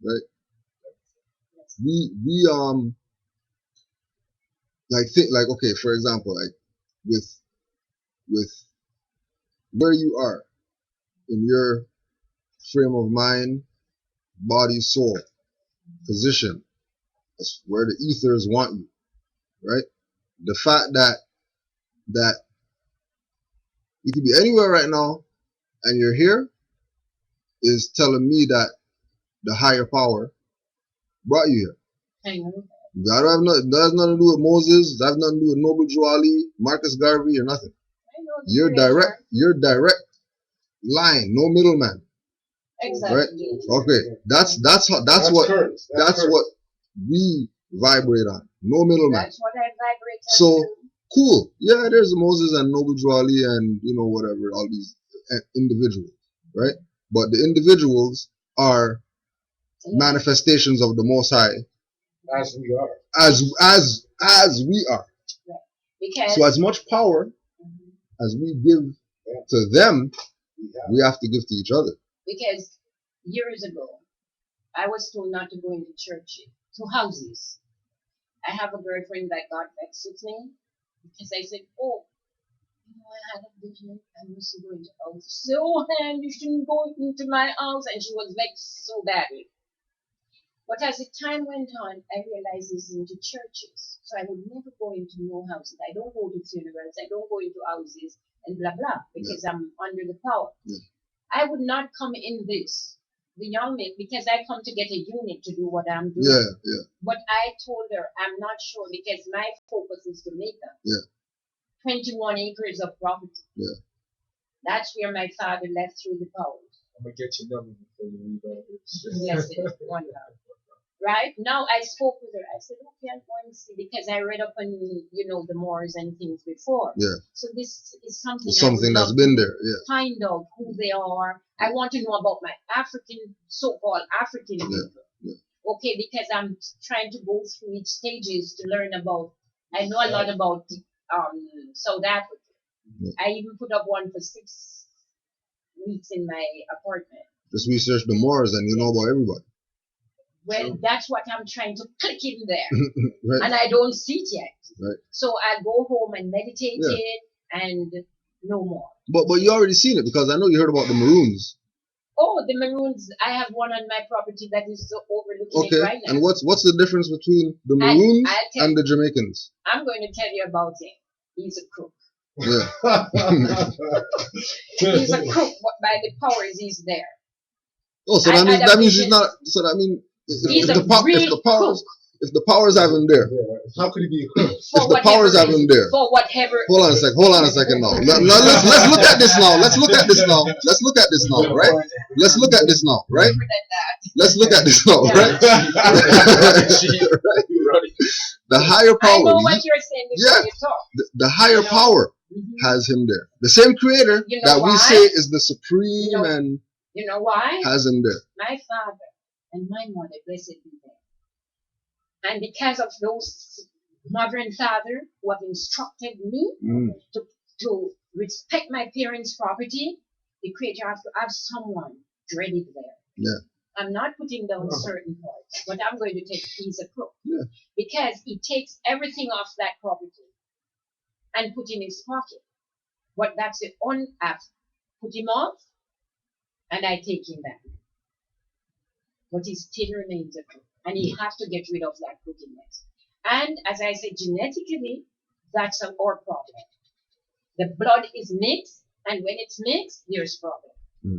Right? We okay, for example, like with where you are in your frame of mind, body, soul, position, that's where the ethers want you, right? The fact that you could be anywhere right now and you're here is telling me that the higher power brought you here. I know. That has nothing to do with Moses. That has nothing to do with Noble Drew Ali, Marcus Garvey, or nothing. I know the You're creator. direct line, no middleman. Exactly. Right? Okay, that's what Kurt. that's Kurt. what we vibrate on. No middleman. That's what I vibrate on. So too. cool. Yeah, there's Moses and Noble Drew Ali and whatever, all these individuals, right? But the individuals are manifestations of the Most High, As we are. as we are. Because So as much power as we give to them, we have to give to each other. because years ago I was told not to go into church, to houses. I have a girlfriend that got vexed with me because I said, "Oh, I had a vision. I was going to house. So, and you shouldn't go into my house." And she was vexed so badly. But as the time went on, I realized this into churches. So I would never go into no houses. I don't go to funerals. I don't go into houses and blah blah because I'm under the power. I would not come in this. The young men, because I come to get a unit to do what I'm doing. Yeah. But I told her I'm not sure because my focus is Jamaica. 21 acres of property. That's where my father left through the powers. I'm gonna get your number before you leave out here. Blessed one love. Right? Now I spoke with her. I said, okay, I'm going to see because I read up on the Moors and things before. So this is something It's something that's been there. Find out who they are. I want to know about my so-called African people. Okay, because I'm trying to go through each stages to learn about. I know a lot about South Africa. I even put up one for 6 weeks in my apartment. Just research the Moors and you know about everybody. Well, that's what I'm trying to click in there. Right. And I don't see it yet. Right. So I'll go home and meditate it and no more. But you already seen it because I know you heard about the Maroons. Oh, the Maroons, I have one on my property that is overlooking it right now. And what's the difference between the Maroons and the Jamaicans? I'm going to tell you about him. He's a crook. Yeah. He's a crook, but by the powers he's there. Oh, so that means he's not. So that means if the powers have him there, how could he be a crook? If the powers have him there, for whatever. Hold on a second now. Let's look at this now. Let's look at this now. Right? Let's look at this now, right? Let's look at this now, right? The higher power. I know what you're saying before you talk. The higher power has him there. The same creator that we say is the supreme and you know why? Has him there. My father and my mother, blessed be them. And because of those mother and father who have instructed me to respect my parents' property, the creator has to have someone dreaded there. Yeah. I'm not putting down certain parts, but I'm going to take a piece of crook. Because he takes everything off that property and put in his pocket. But that's the put him off, and I take him back. But he still remains a crook. And he has to get rid of that crookedness. And as I said, genetically, that's our problem. The blood is mixed, and when it's mixed, there's problem.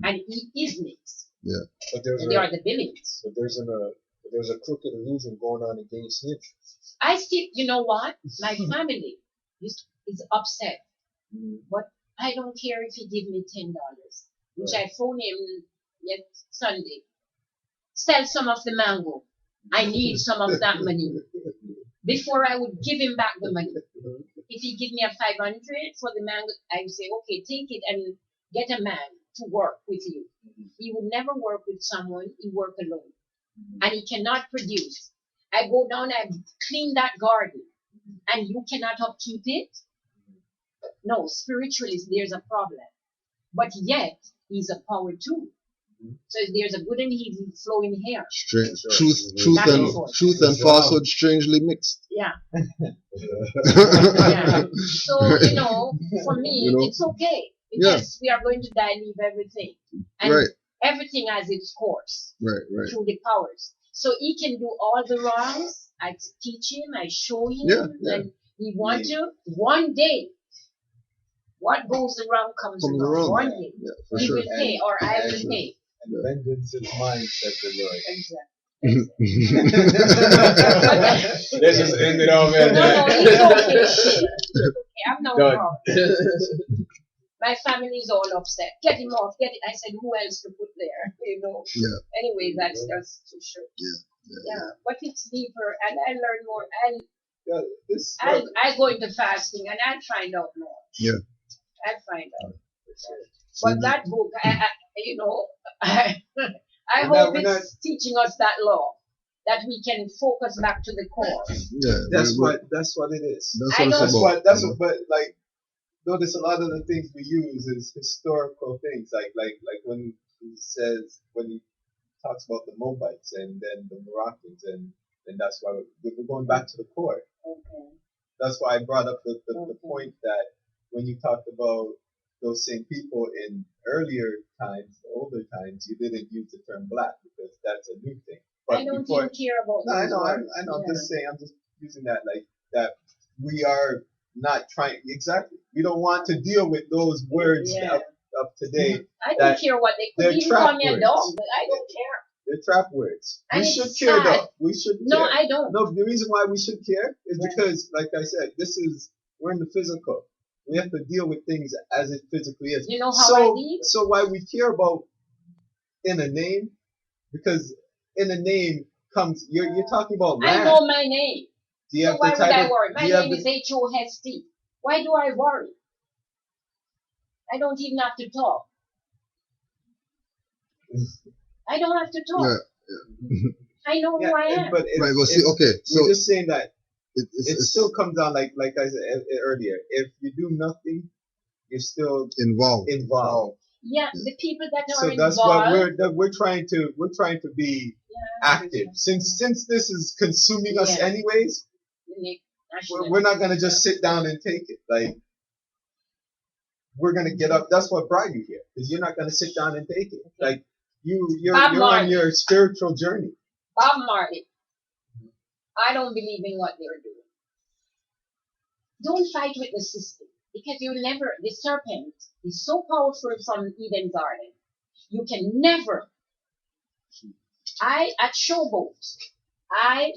And he is mixed. Yeah. But they are the billings. But there's a crooked illusion going on against him. I still, you know what? My family is upset. But I don't care if he give me $10, which I phoned him Sunday. Sell some of the mango. I need some of that money before I would give him back the money. If he give me a 500 for the mango, I would say, okay, take it and get a man to work with you. He would never work with someone. He work alone, and he cannot produce. I go down, I clean that garden, and you cannot upkeep it. No, spiritually there's a problem, but yet he's a power too. So there's a good and evil flowing here. Truth and falsehood strangely mixed. Yeah. Yeah. So, for me, it's okay. Because we are going to die, leave everything. And everything has its course. Through the powers. So he can do all the wrongs. I teach him, I show him. And he wants to. One day, what goes around comes around. One day. He will pay, or I will pay. And vengeance is mine, said the Lord. Exactly. Let's just end it off at No, that. it's okay. It's okay. I'm not Done. wrong. My family's all upset. Get him off. Get it. I said, who else to put there? Yeah. Anyway, that's just too short. Yeah. But it's deeper, and I learn more. Yeah, this I go into fasting, and I find out more. Yeah. I find out. So But that book, I I We're hope not- it's teaching us that law, that we can focus back to the core. yeah, that's what it is. That's I what know- it's about. That's what, but like, notice a lot of the things we use is historical things, like when he says, when he talks about the Moabites and then the Moroccans, and that's why we're going back to the core. Okay. That's why I brought up the Okay. point that when you talked about those same people in earlier times, older times, you didn't use the term black because that's a new thing. I don't even care about No, I those know, words. I know. I'm Yeah. just saying. I'm just using that like that. We are not trying exactly. We don't want to deal with those words Yeah. of today. I don't that care what they they're could even trap call me a words. dog, but I don't care. They're trap words. And We it's should care sad. though. We should No, care. I don't. No, the reason why we should care is Yeah. because, like I said, we're in the physical. We have to deal with things as it physically is. You know how I So, deal? so why we care about in a name? Because in a name comes you're talking about I land. know my name. Do you So have why the would I title? worry? My do you have name is the, H-O-S-T. Why do I worry? I don't even have to talk. I don't have to talk. Yeah. I know who I am. but Right, but see, okay, so we're just saying that it's it still comes down like I said earlier. If you do nothing, you're still involved. involved. Yeah, the people that are So involved. that's what we're trying to be Yeah, active. Since this is consuming us Yeah. anyways, Nick, I should we're not gonna just sit down and take it. Like we're gonna get up. That's what brought you here, because you're not gonna sit down and take it. Like you're Bob on Marley. your spiritual journey. Bob Marley. I don't believe in what they're doing. Don't fight with the system, because you'll never. The serpent is so powerful from Eden Garden. You can never. At Showboat,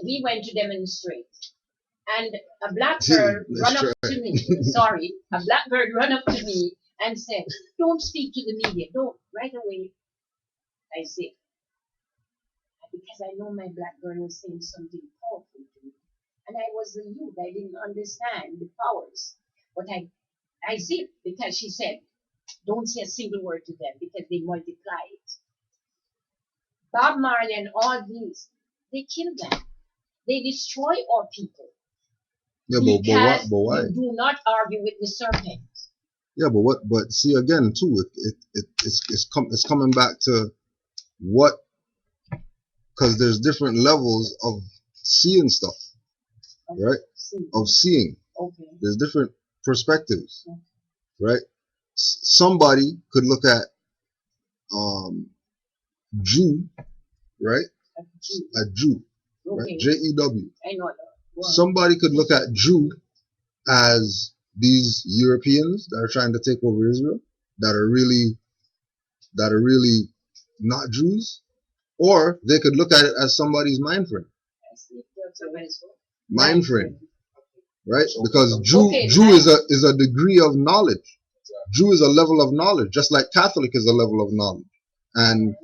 we went to demonstrate, and a black girl Let's run up to me. Sorry, a black girl run up to me and said, "Don't speak to the media. Don't." Right away, I said, because I know my black girl was saying something powerful to me, and I was a youth. I didn't understand the powers, but I said, because she said, "Don't say a single word to them because they multiply it." Bob Marley and all these, they kill them. They destroy our people. Yeah, Because but why? you do not argue with the serpent. Yeah, but see again too, it's coming back to what, because there's different levels of seeing stuff, right? See, Of seeing. okay. There's different perspectives, Okay. right? Somebody could look at Jew, right? A Jew. A Jew, right? Okay. Jew. I know that. Well, Somebody could look at Jew as these Europeans that are trying to take over Israel, that are really not Jews, or they could look at it as somebody's mind frame, I see. That's a very small. mind frame, right? Because Jew Okay, is a degree of knowledge. Jew is a level of knowledge, just like Catholic is a level of knowledge, and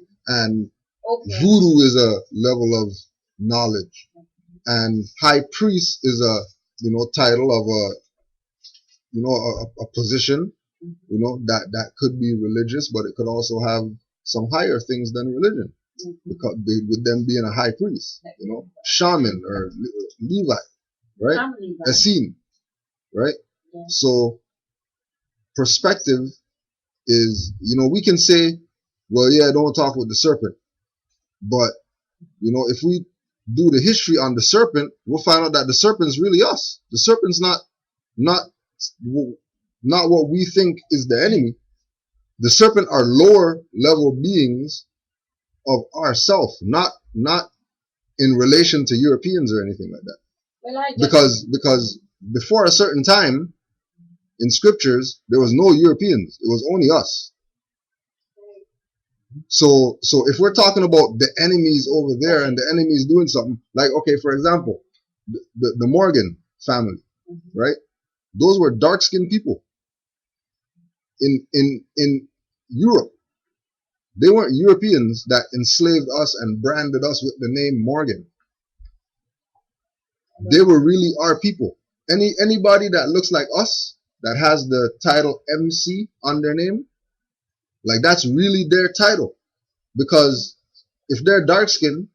Okay. Voodoo is a level of knowledge, and High Priest is a title of a position, that could be religious, but it could also have some higher things than religion, because with them being a high priest, shaman or Levi, right? Family, right? Essene, right? Yeah. So perspective is, we can say, well, yeah, don't talk with the serpent, but if we do the history on the serpent, we'll find out that the serpent's really us. The serpent's not what we think is the enemy. The serpent are lower level beings of ourself, not in relation to Europeans or anything like that. Well, I just, Because before a certain time in scriptures there was no Europeans. It was only us. So if we're talking about the enemies over there and the enemies doing something, like, okay, for example, the Morgan family, right? Those were dark-skinned people in Europe. They weren't Europeans that enslaved us and branded us with the name Morgan. They were really our people. Anybody that looks like us, that has the title MC on their name, like, that's really their title. Because if they're dark-skinned,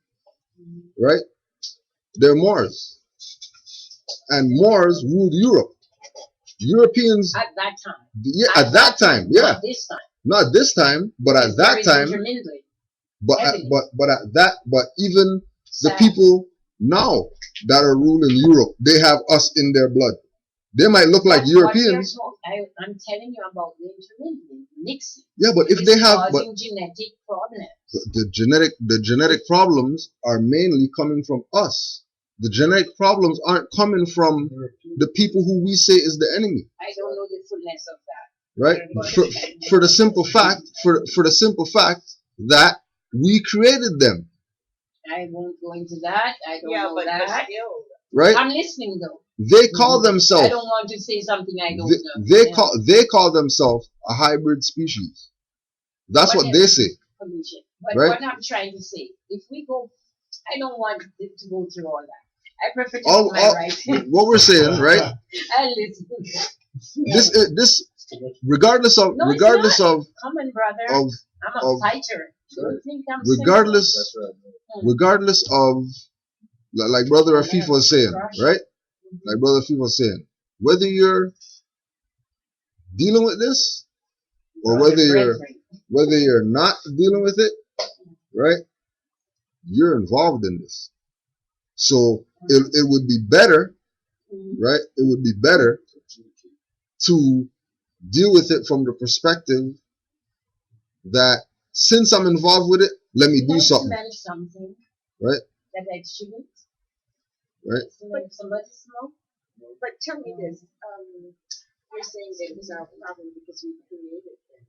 right, they're Moors. And Moors ruled Europe. Europeans, At that time. yeah, at that time, yeah. Not this time. Not this time, but at that time, but even the people now that are ruling Europe, they have us in their blood. They might look like Europeans. I'm telling you about the intermingling, mixing. Yeah, but if they have, but causing genetic problems. the genetic problems are mainly coming from us. The genetic problems aren't coming from the people who we say is the enemy. I don't know the fullness of that. Right? For the simple fact, for the simple fact that we created them. I won't go into that. I don't know that. Right? I'm listening though. They call themselves. I don't want to say something I don't know. They call themselves a hybrid species. That's what they say. But right? What I'm trying to say, if we go, I don't want it to go through all that. I prefer to do my right. What we're saying, right? I listen. This regardless of come on, brother. I'm a fighter. Don't think I'm regardless of, like Brother Afif was saying, right? Like Brother Afif was saying, whether you're dealing with this or whether you're not dealing with it, right? You're involved in this. So it would be better, right? It would be better to deal with it from the perspective that since I'm involved with it, let me do something. Right? That I shouldn't. Right? But somebody smoke. But tell me this, you're saying that it was our problem because we created them.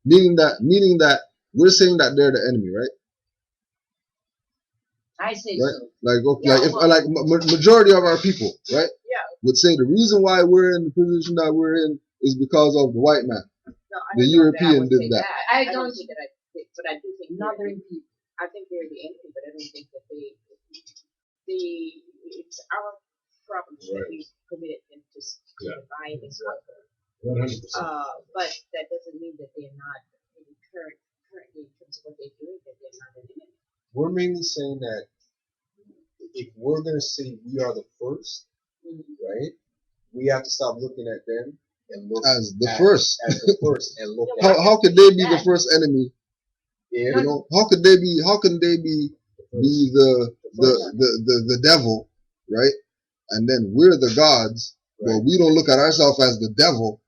Meaning that we're saying that they're the enemy, right? I say right? So. Like majority of our people, right? Yeah. Would say the reason why we're in the position that we're in is because of the white man. No, the European did that. I don't think that but I do think northern people. I think they're the enemy, but I don't think that it's our problem that we committed them to divide and conquer. 100%. But that doesn't mean that they're not currently in terms of what they're doing, that they're not an enemy. We're mainly saying that if we're going to say we are the first, right, we have to stop looking at them and look as the first. And look how could they be the first enemy? Yeah. You know, how can they be the devil, right? And then we're the gods. Right. Well, we don't look at ourselves as the devil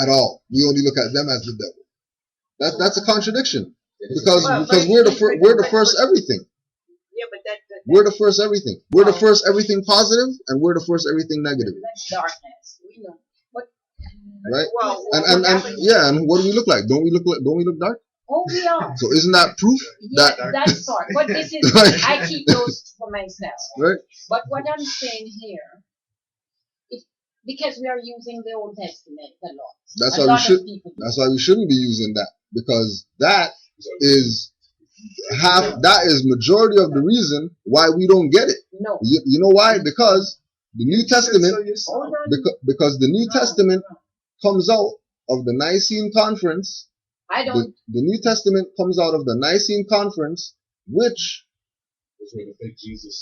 at all. We only look at them as the devil. That's a contradiction. Because we're the first everything. Yeah, but we're the first everything. We're the first everything positive, and we're the first everything negative. That's darkness. We know. What? Right. And what do we look like? Don't we look dark? Oh, we are. So isn't that proof that that's part? But this is I keep those for myself. Right. But what I'm saying here, because we are using the Old Testament a lot. That's why we shouldn't be using that, because that is majority of the reason why we don't get it. No. You know why? Because the New Testament because the New Testament comes out of the Nicene Conference. The New Testament comes out of the Nicene Conference, which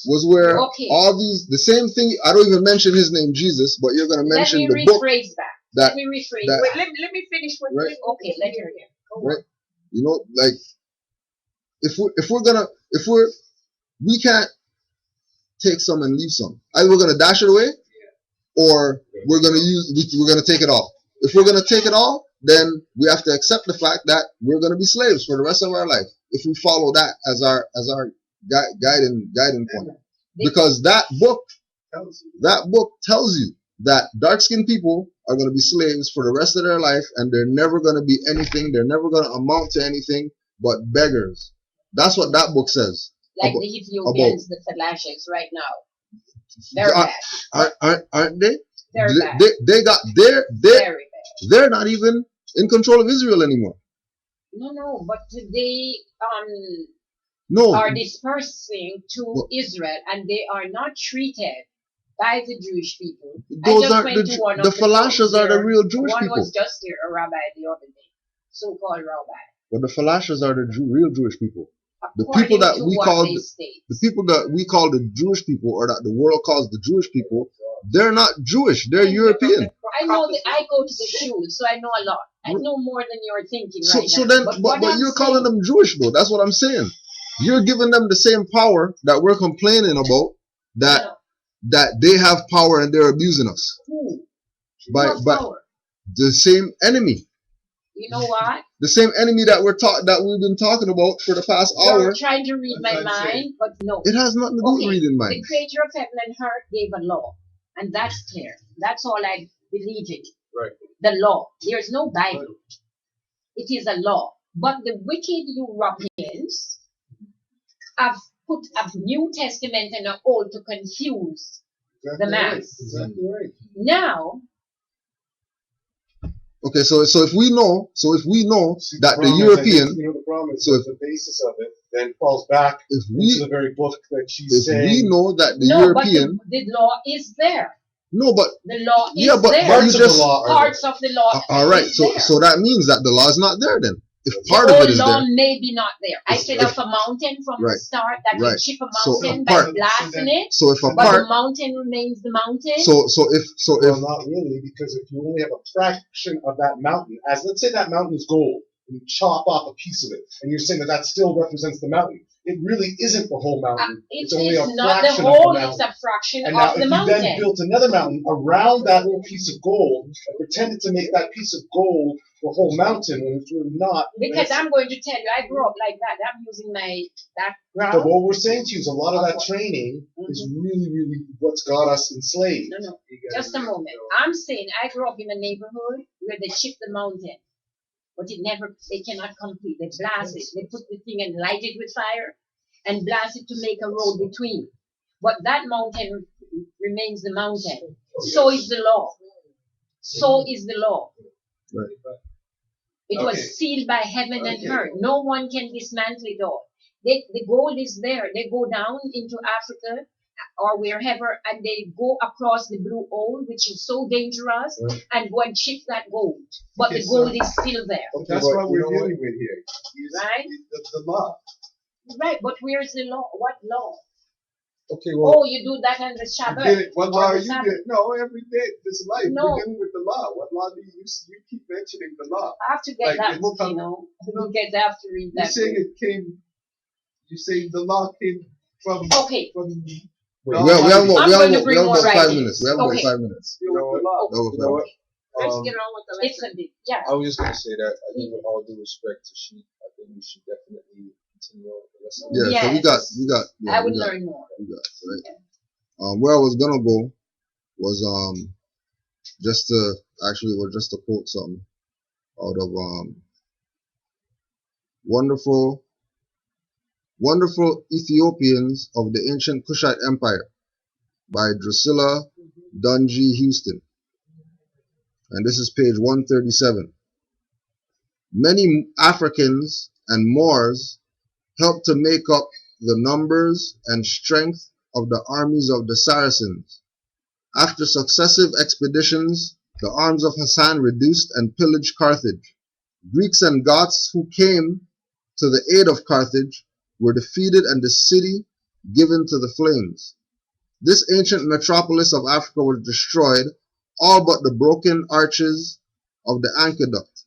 was where all these, the same thing. I don't even mention his name, Jesus, but you're going to mention the book. Let me rephrase that. Wait, let me finish what right? Okay, let her hear. Right? You know, like we can't take some and leave some. Either we're gonna dash it away, or we're gonna take it all. If we're gonna take it all, then we have to accept the fact that we're gonna be slaves for the rest of our life if we follow that as our guiding point. Because that book tells you that dark-skinned people are going to be slaves for the rest of their life, and they're never going to be anything. They're never going to amount to anything but beggars. That's what that book says. Like the Ethiopians, the Falashas right now. Very bad. Aren't they? Very bad. Very bad. They're not even in control of Israel anymore. No, but they no are dispersing to Israel, and they are not treated by the Jewish people. Those are the Falashas are the real Jewish people. One was just here, a rabbi the other day, so-called rabbi. But the Falashas are the real Jewish people. The people that we call the Jewish people, or that the world calls the Jewish people, they're not Jewish. They're European. I know that I go to the shul, so I know a lot. I know more than you're thinking right now. So then, but you're calling them Jewish though. That's what I'm saying. You're giving them the same power that we're complaining about. That they have power and they're abusing us. Who? By the same enemy. You know what? The same enemy that we've been talking about for the past hour. You're trying to read my mind, but no. It has nothing to do with reading mind. The creator of heaven and earth gave a law, and that's clear. That's all I believe in. Right. The law. There's no Bible. It is a law. But the wicked Europeans have put a New Testament and an Old to confuse the mass. Exactly right. Now. Okay, so if we know that the European, the problem is, so if the basis of it then falls back into the very book that she's saying. If we know that the European, but the law is there. No, but the law is there. Parts of the law. All right, so that means that the law is not there then. If part the of it is law there, may be not there. I set up a mountain from the start that will chip a mountain by blasting it. So if a but part, the mountain remains the mountain. So if not really, because if you only have a fraction of that mountain, as let's say that mountain is gold, and you chop off a piece of it, and you're saying that still represents the mountain. It really isn't the whole mountain. It's only a fraction of the mountain. It's a fraction and of the mountain. And now if you then built another mountain around that little piece of gold and pretended to make that piece of gold the whole mountain when it's really not. Because I'm going to tell you, I grew up like that. I'm using my background. But what we're saying to you is a lot of that training is really, really what's got us enslaved. No. Just a moment. I'm saying I grew up in a neighborhood where they chipped the mountain. But they cannot complete. They blast it. They put the thing and light it with fire and blast it to make a road between. But that mountain remains the mountain. So is the law. So is the law. Right. It was sealed by heaven and earth. No one can dismantle it all. The gold is there. They go down into Africa or wherever, and they go across the blue hole, which is so dangerous, and go and chip that gold. But the gold is still there. That's what we're dealing with here. Right? The law. Right, but where's the law? What law? Okay, well. Oh, you do that on the Shabbat. What law are you getting? No, every day, this life, no. We're dealing with the law. What law do you keep mentioning the law? I have to get that book, you know. I have to read that. You say the law came from. Okay. We have about 5 minutes. We have about 5 minutes. Let's get on with the lesson. I was just going to say that I think with all due respect to Sheik, I think we should definitely continue on with the lesson. Yeah, so we got. I would learn more. Right? Where I was gonna go was just to quote something out of Wonderful Ethiopians of the Ancient Kushite Empire by Drusilla Dungy Houston. And this is page 137. Many Africans and Moors helped to make up the numbers and strength of the armies of the Saracens. After successive expeditions, the arms of Hassan reduced and pillaged Carthage. Greeks and Goths who came to the aid of Carthage were defeated and the city given to the flames. This ancient metropolis of Africa was destroyed, all but the broken arches of the aqueduct.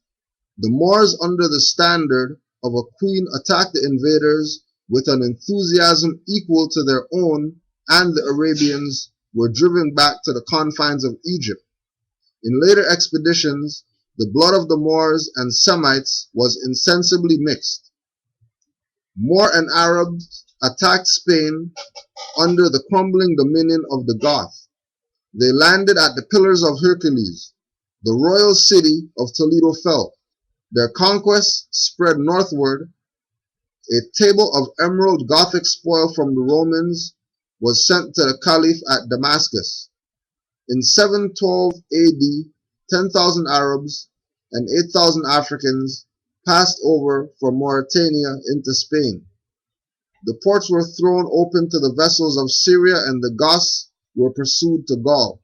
The Moors, under the standard of a queen, attacked the invaders with an enthusiasm equal to their own, and the Arabians were driven back to the confines of Egypt. In later expeditions, the blood of the Moors and Semites was insensibly mixed. Moor and Arabs attacked Spain under the crumbling dominion of the Goths. They landed at the Pillars of Hercules, the royal city of Toledo fell. Their conquest spread northward. A table of emerald Gothic spoil from the Romans was sent to the Caliph at Damascus. In 712 AD, 10,000 Arabs and 8,000 Africans passed over from Mauritania into Spain. The ports were thrown open to the vessels of Syria, and the Goths were pursued to Gaul.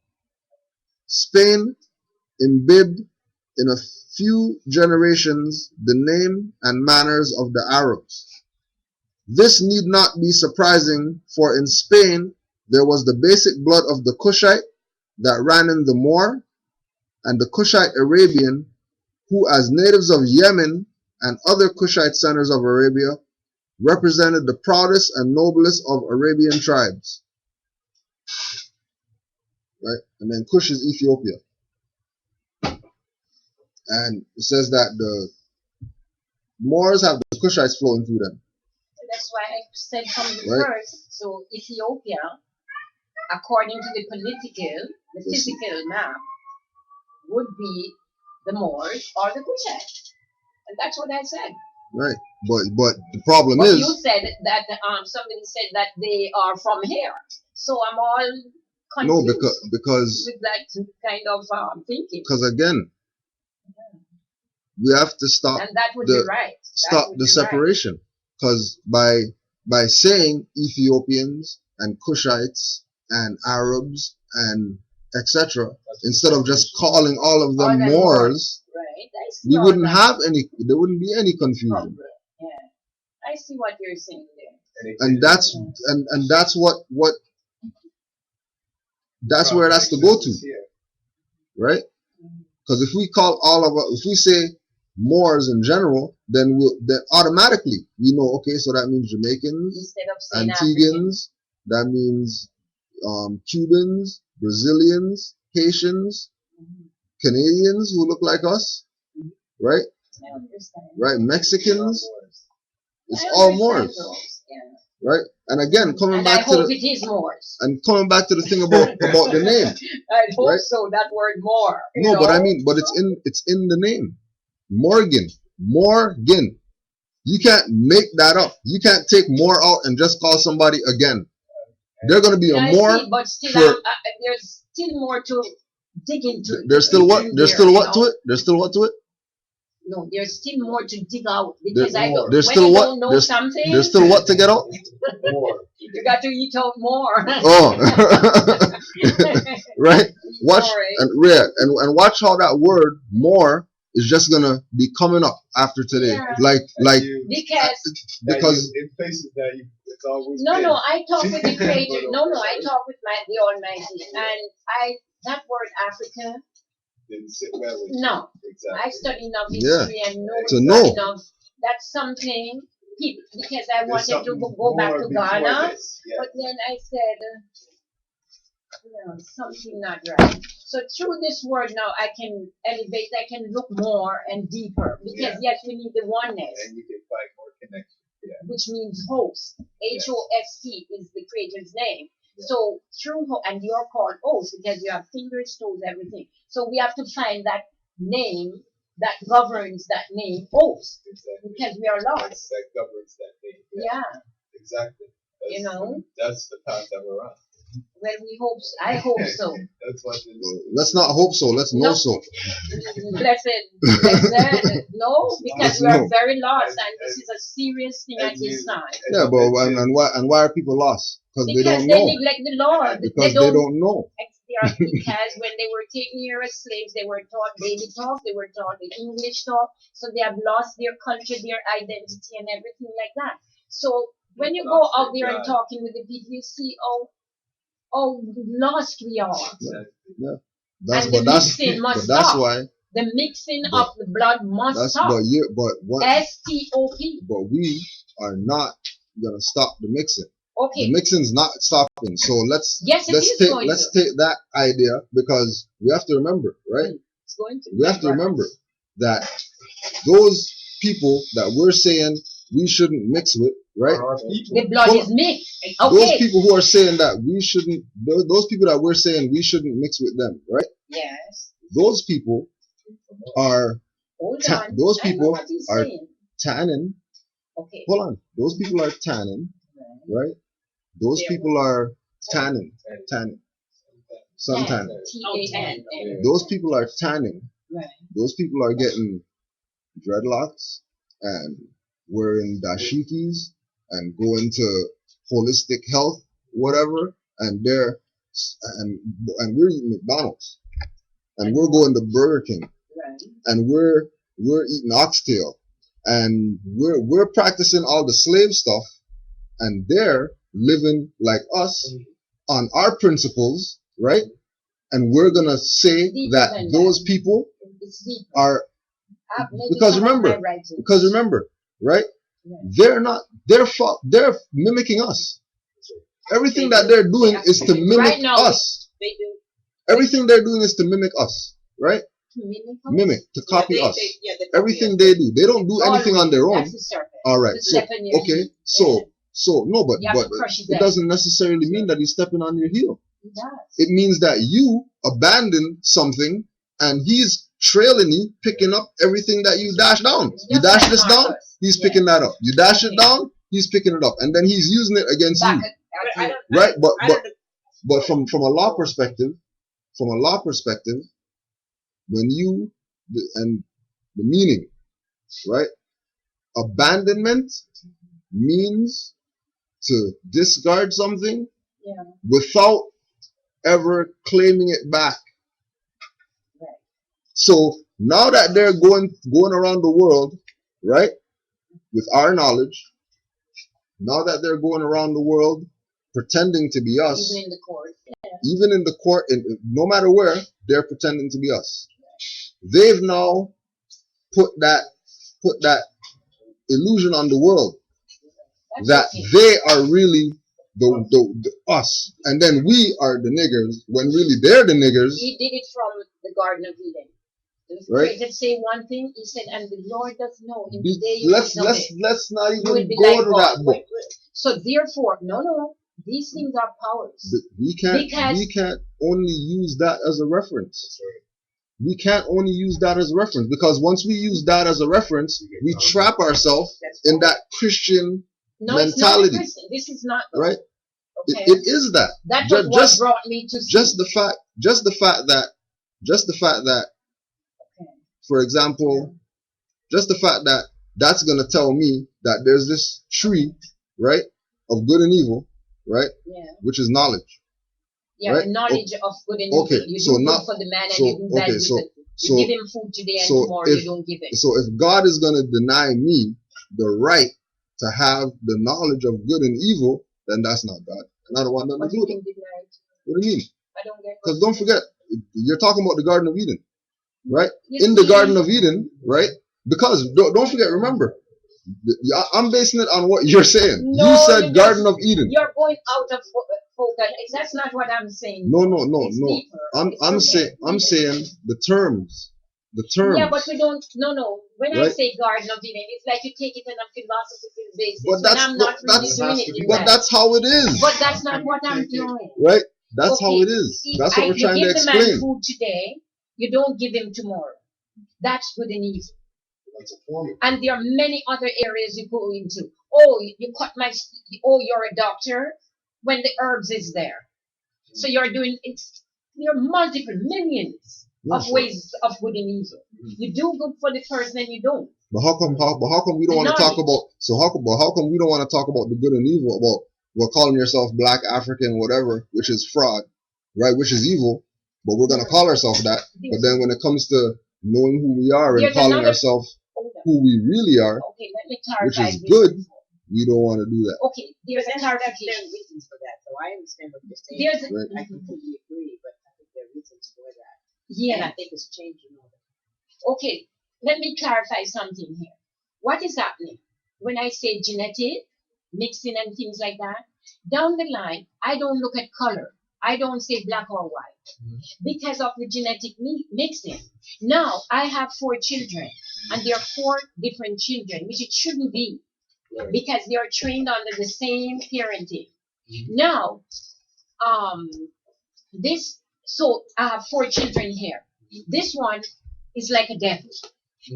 Spain imbibed in a few generations the name and manners of the Arabs. This need not be surprising, for in Spain there was the basic blood of the Cushite that ran in the Moor and the Cushite Arabian, who as natives of Yemen and other Cushite centers of Arabia represented the proudest and noblest of Arabian tribes. Right? And then Cush is Ethiopia. And it says that the Moors have the Cushites flowing through them. That's why I said from the Right. first. So Ethiopia, according to the physical map, would be the Moors or the Cushites. And that's what I said. Right. But the problem But is, you said that somebody said that they are from here. So I'm all no, confused because with that kind of thinking. again, we have to stop And that would the be right. That stop would the be separation. Because by saying Ethiopians and Cushites and Arabs and etc., instead of just calling all of them All them Moors, right. I see we all wouldn't that have any. There wouldn't be any confusion. problem. Yeah. I see what you're saying there. And that's and that's what that's where it has to go to, right? Because if we call all of if we say Moors in general, then automatically we know, okay, so that means Jamaicans, Instead of saying African. Antiguans, that means Cubans, Brazilians, Haitians, Canadians who look like us, right? I understand. Right, Mexicans, it's I all understand Moors, those, yeah. right? And again, coming And I back to hope the it is Moors. the thing about the name. I hope Right? so. That word more. No, but I mean, but it's in the name. Morgan. You can't make that up. You can't take more out and just call somebody again. They're gonna be a I more. see, but still, for- there's still more to dig into. There's still what? There's still what to it? There's still what to it? No, there's still more to dig out because I don't. There's when still you what? don't know There's, something, there's still what to get out? you got to eat out more. Oh, right. Watch Sorry. and watch how that word more is just gonna be coming up after today. Yeah. Like because in places that it's always No, been. no, I talk with the Creator. No, I talk with the Almighty, and that word Africa. Didn't sit well with you. No, Exactly. I study enough Yeah. history and know To it's know. not enough. That's something people because I There's wanted to something go back more to before Ghana, this. Yeah. but then I said, something not right. So through this word now, I can elevate. I can look more and deeper because yes, we need the oneness, And you can find more connection. Yeah. which means host. Host is the Creator's name. So through and you're called host because you have fingers, toes, everything. So we have to find that name that governs that name host Exactly. because we are lost. That governs that name. Yeah. Exactly. You know? That's the path that we're on. Well, I hope so. That's what it is. let's not hope so. Let's know No. so. Blessed. No, because we are very lost and this is a serious thing at this time. Yeah, but and why are people lost? Because they Because don't they know. neglect the Lord. Because they don't know. Because when they were taken here as slaves, they were taught baby talk, they were taught the English talk, so they have lost their culture, their identity, and everything like that. So when you go out there and talking with the people, you see, oh, lost we are. Yeah. That's And the mixing must that's stop. why. The mixing of the blood must That's stop. but what? STOP. But we are not gonna stop the mixing. Okay. The mixing's not stopping. So let's Yes, it is going let's to. take that idea, because we have to remember, right? It's going to. We have to remember that those people that we're saying we shouldn't mix with, right? Our people. The blood is mixed. Those Okay. people who are saying that we shouldn't, those people that we're saying we shouldn't mix with them, right? Yes. those people are Hold ta- on. those I know people what he's are saying. tanning. Okay. Hold on. Those people are tanning, Right. right? Those They're people are tanning. Tan. Suntan. T-A-N. Those people are tanning. Right. Those people are getting dreadlocks and wearing dashikis and going to holistic health, whatever, and they're and we're eating McDonald's and we're going to Burger King Right. and we're eating oxtail and we're practicing all the slave stuff and they're living like us on our principles, right? And we're gonna say Deeper that than those that. people It's deeper. are Maybe because some of remember, my writings. right? Yeah. They're mimicking us. Everything that they're doing is to mimic Right now, us. They do. Everything they're doing is to mimic us, right? Mimic, to copy us. Everything they do, they don't do anything on their own. That's the serpent. All right. To So step in your okay. heel. So no, but You have to crush his it head. doesn't necessarily mean that he's stepping on your heel. It does. It means that you abandon something and he's trailing you, picking up everything that you dash down. You Just dash like this down, Marcus. he's Yeah. picking that up. You dash it Okay. down, he's picking it up, and then he's using it against Back you, at I you. don't, right? I don't, But from a law perspective, when you and the meaning, right? Abandonment means to discard something Yeah. without ever claiming it back. Right. So now that they're going around the world, right, with our knowledge, now that they're going around the world pretending to be us, Even in the court. even in the court, no matter where, they're pretending to be us. They've now put that illusion on the world That's that okay. they are really the us, and then we are the niggers when really they're the niggers, He did it from the Garden of Eden. The right? Creator say one thing, he said, and the Lord does know in the Be- day you let's eat of it. let's not You will even be go like to God. that book. So therefore, no, these things are powers. We Because- can't only use that as a reference. We can't only use that as a reference because once we use that as a reference, we trap ourselves in that Christian No, mentality. it's not Christian. This is not right? okay. It is that. That Ju- was what just- brought me to Just the fact that, for example, just the fact that that's gonna tell me that there's this tree, right, of good and evil, right, Yeah. which is knowledge. Yeah, Right? the knowledge of good and Okay, evil. You so do now- good for the man and so- you do bad okay, with so- it. You so- give him food today and so tomorrow if- you don't give it. So if God is gonna deny me the right to have the knowledge of good and evil, then that's not God, and I don't want nothing But to do you with can it. deny it. What do you mean? I don't get Because what don't forget, you're talking about the Garden of Eden, right? you In the see, Garden of Eden, right? Because don't forget, remember, I'm basing it on what you're saying. No, You said you Garden just- of Eden. You're going out of focus. That's not what I'm saying. No. It's deeper. It's okay. I'm saying the terms. Yeah, but we don't. No. When I Right? say Garden of Eden, it's like you take it on a philosophical basis. But and that's I'm not really that's doing it in but that. that's how it is, But that's not what I'm doing. right? That's how Okay, it is. see, That's what we're trying to You give the man explain. food today, you don't give him tomorrow. That's good and evil. That's a form. And there are many other areas you go into. Oh, you cut my. Oh, you're a doctor when the herbs is there. So you're doing it. There are multiple millions Yeah, of sure. ways of good and evil. You do good for the person and you don't. But how come we don't want to talk about? So how come we don't want to talk about the good and evil about calling yourself Black, African, whatever, which is fraud, right? Which is evil, but we're gonna call ourselves that. But then when it comes to knowing who we are and There's calling another- ourselves Hold on. who we really are, Okay, let me which clarify is this. good, we don't want to do that. Okay, there's a There clarification. are reasons for that, so I understand what you're saying. There's Right. I completely agree, but I think there are reasons for that. And yeah. I think it's changing all the Okay, let me clarify something here. What is happening when I say genetic mixing and things like that? Down the line, I don't look at color. I don't say black or white because of the genetic mixing. Now I have 4 children, and there are 4 different children, which it shouldn't be because they are trained under the same parenting. Now, so I have 4 children here. This one is like a devil.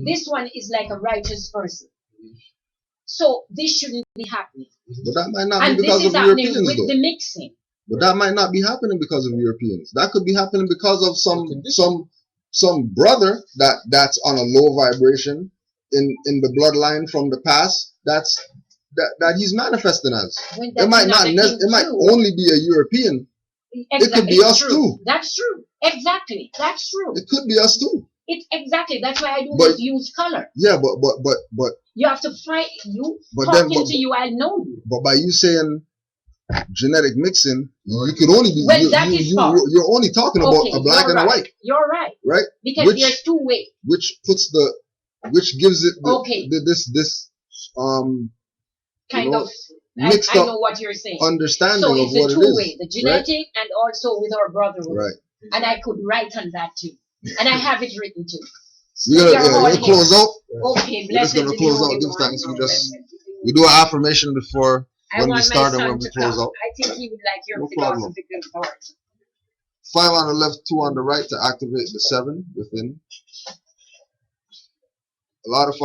This one is like a righteous person. So this shouldn't be happening. But that might not And be this because is of happening Europeans, with though. the mixing. But that might not be happening because of Europeans. That could be happening because of some brother that's on a low vibration in the bloodline from the past. That he's manifesting as. When It might that's not. another thing It might too. only be a European. It could be It's us true. too. That's true. Exactly. That's true. It could be us too. It's exactly. That's why I do But- not use color. Yeah, but You have to find you But then- talking but- to you. I know you. but by you saying genetic mixing, you can only be Well, that is part. you're only talking about Okay, a black you're and a right. white, You're right. right? Because Which- there's two ways. Which gives it Okay. this Kind know, of. mixed I up know what you're saying. understanding So of it's a what it is. two-way, the genetic and also with our brotherhood. Right. And I could write on that too. And I have it written too. We're You're all gonna here. close out. Okay, We're just blessed gonna be close the out. Holy Give One. thanks. We do an affirmation before I when we want my start and son when we to close come. out. I think he would like your No problem. philosophical thought. 5 on the left, 2 on the right to activate the 7 within. A lot of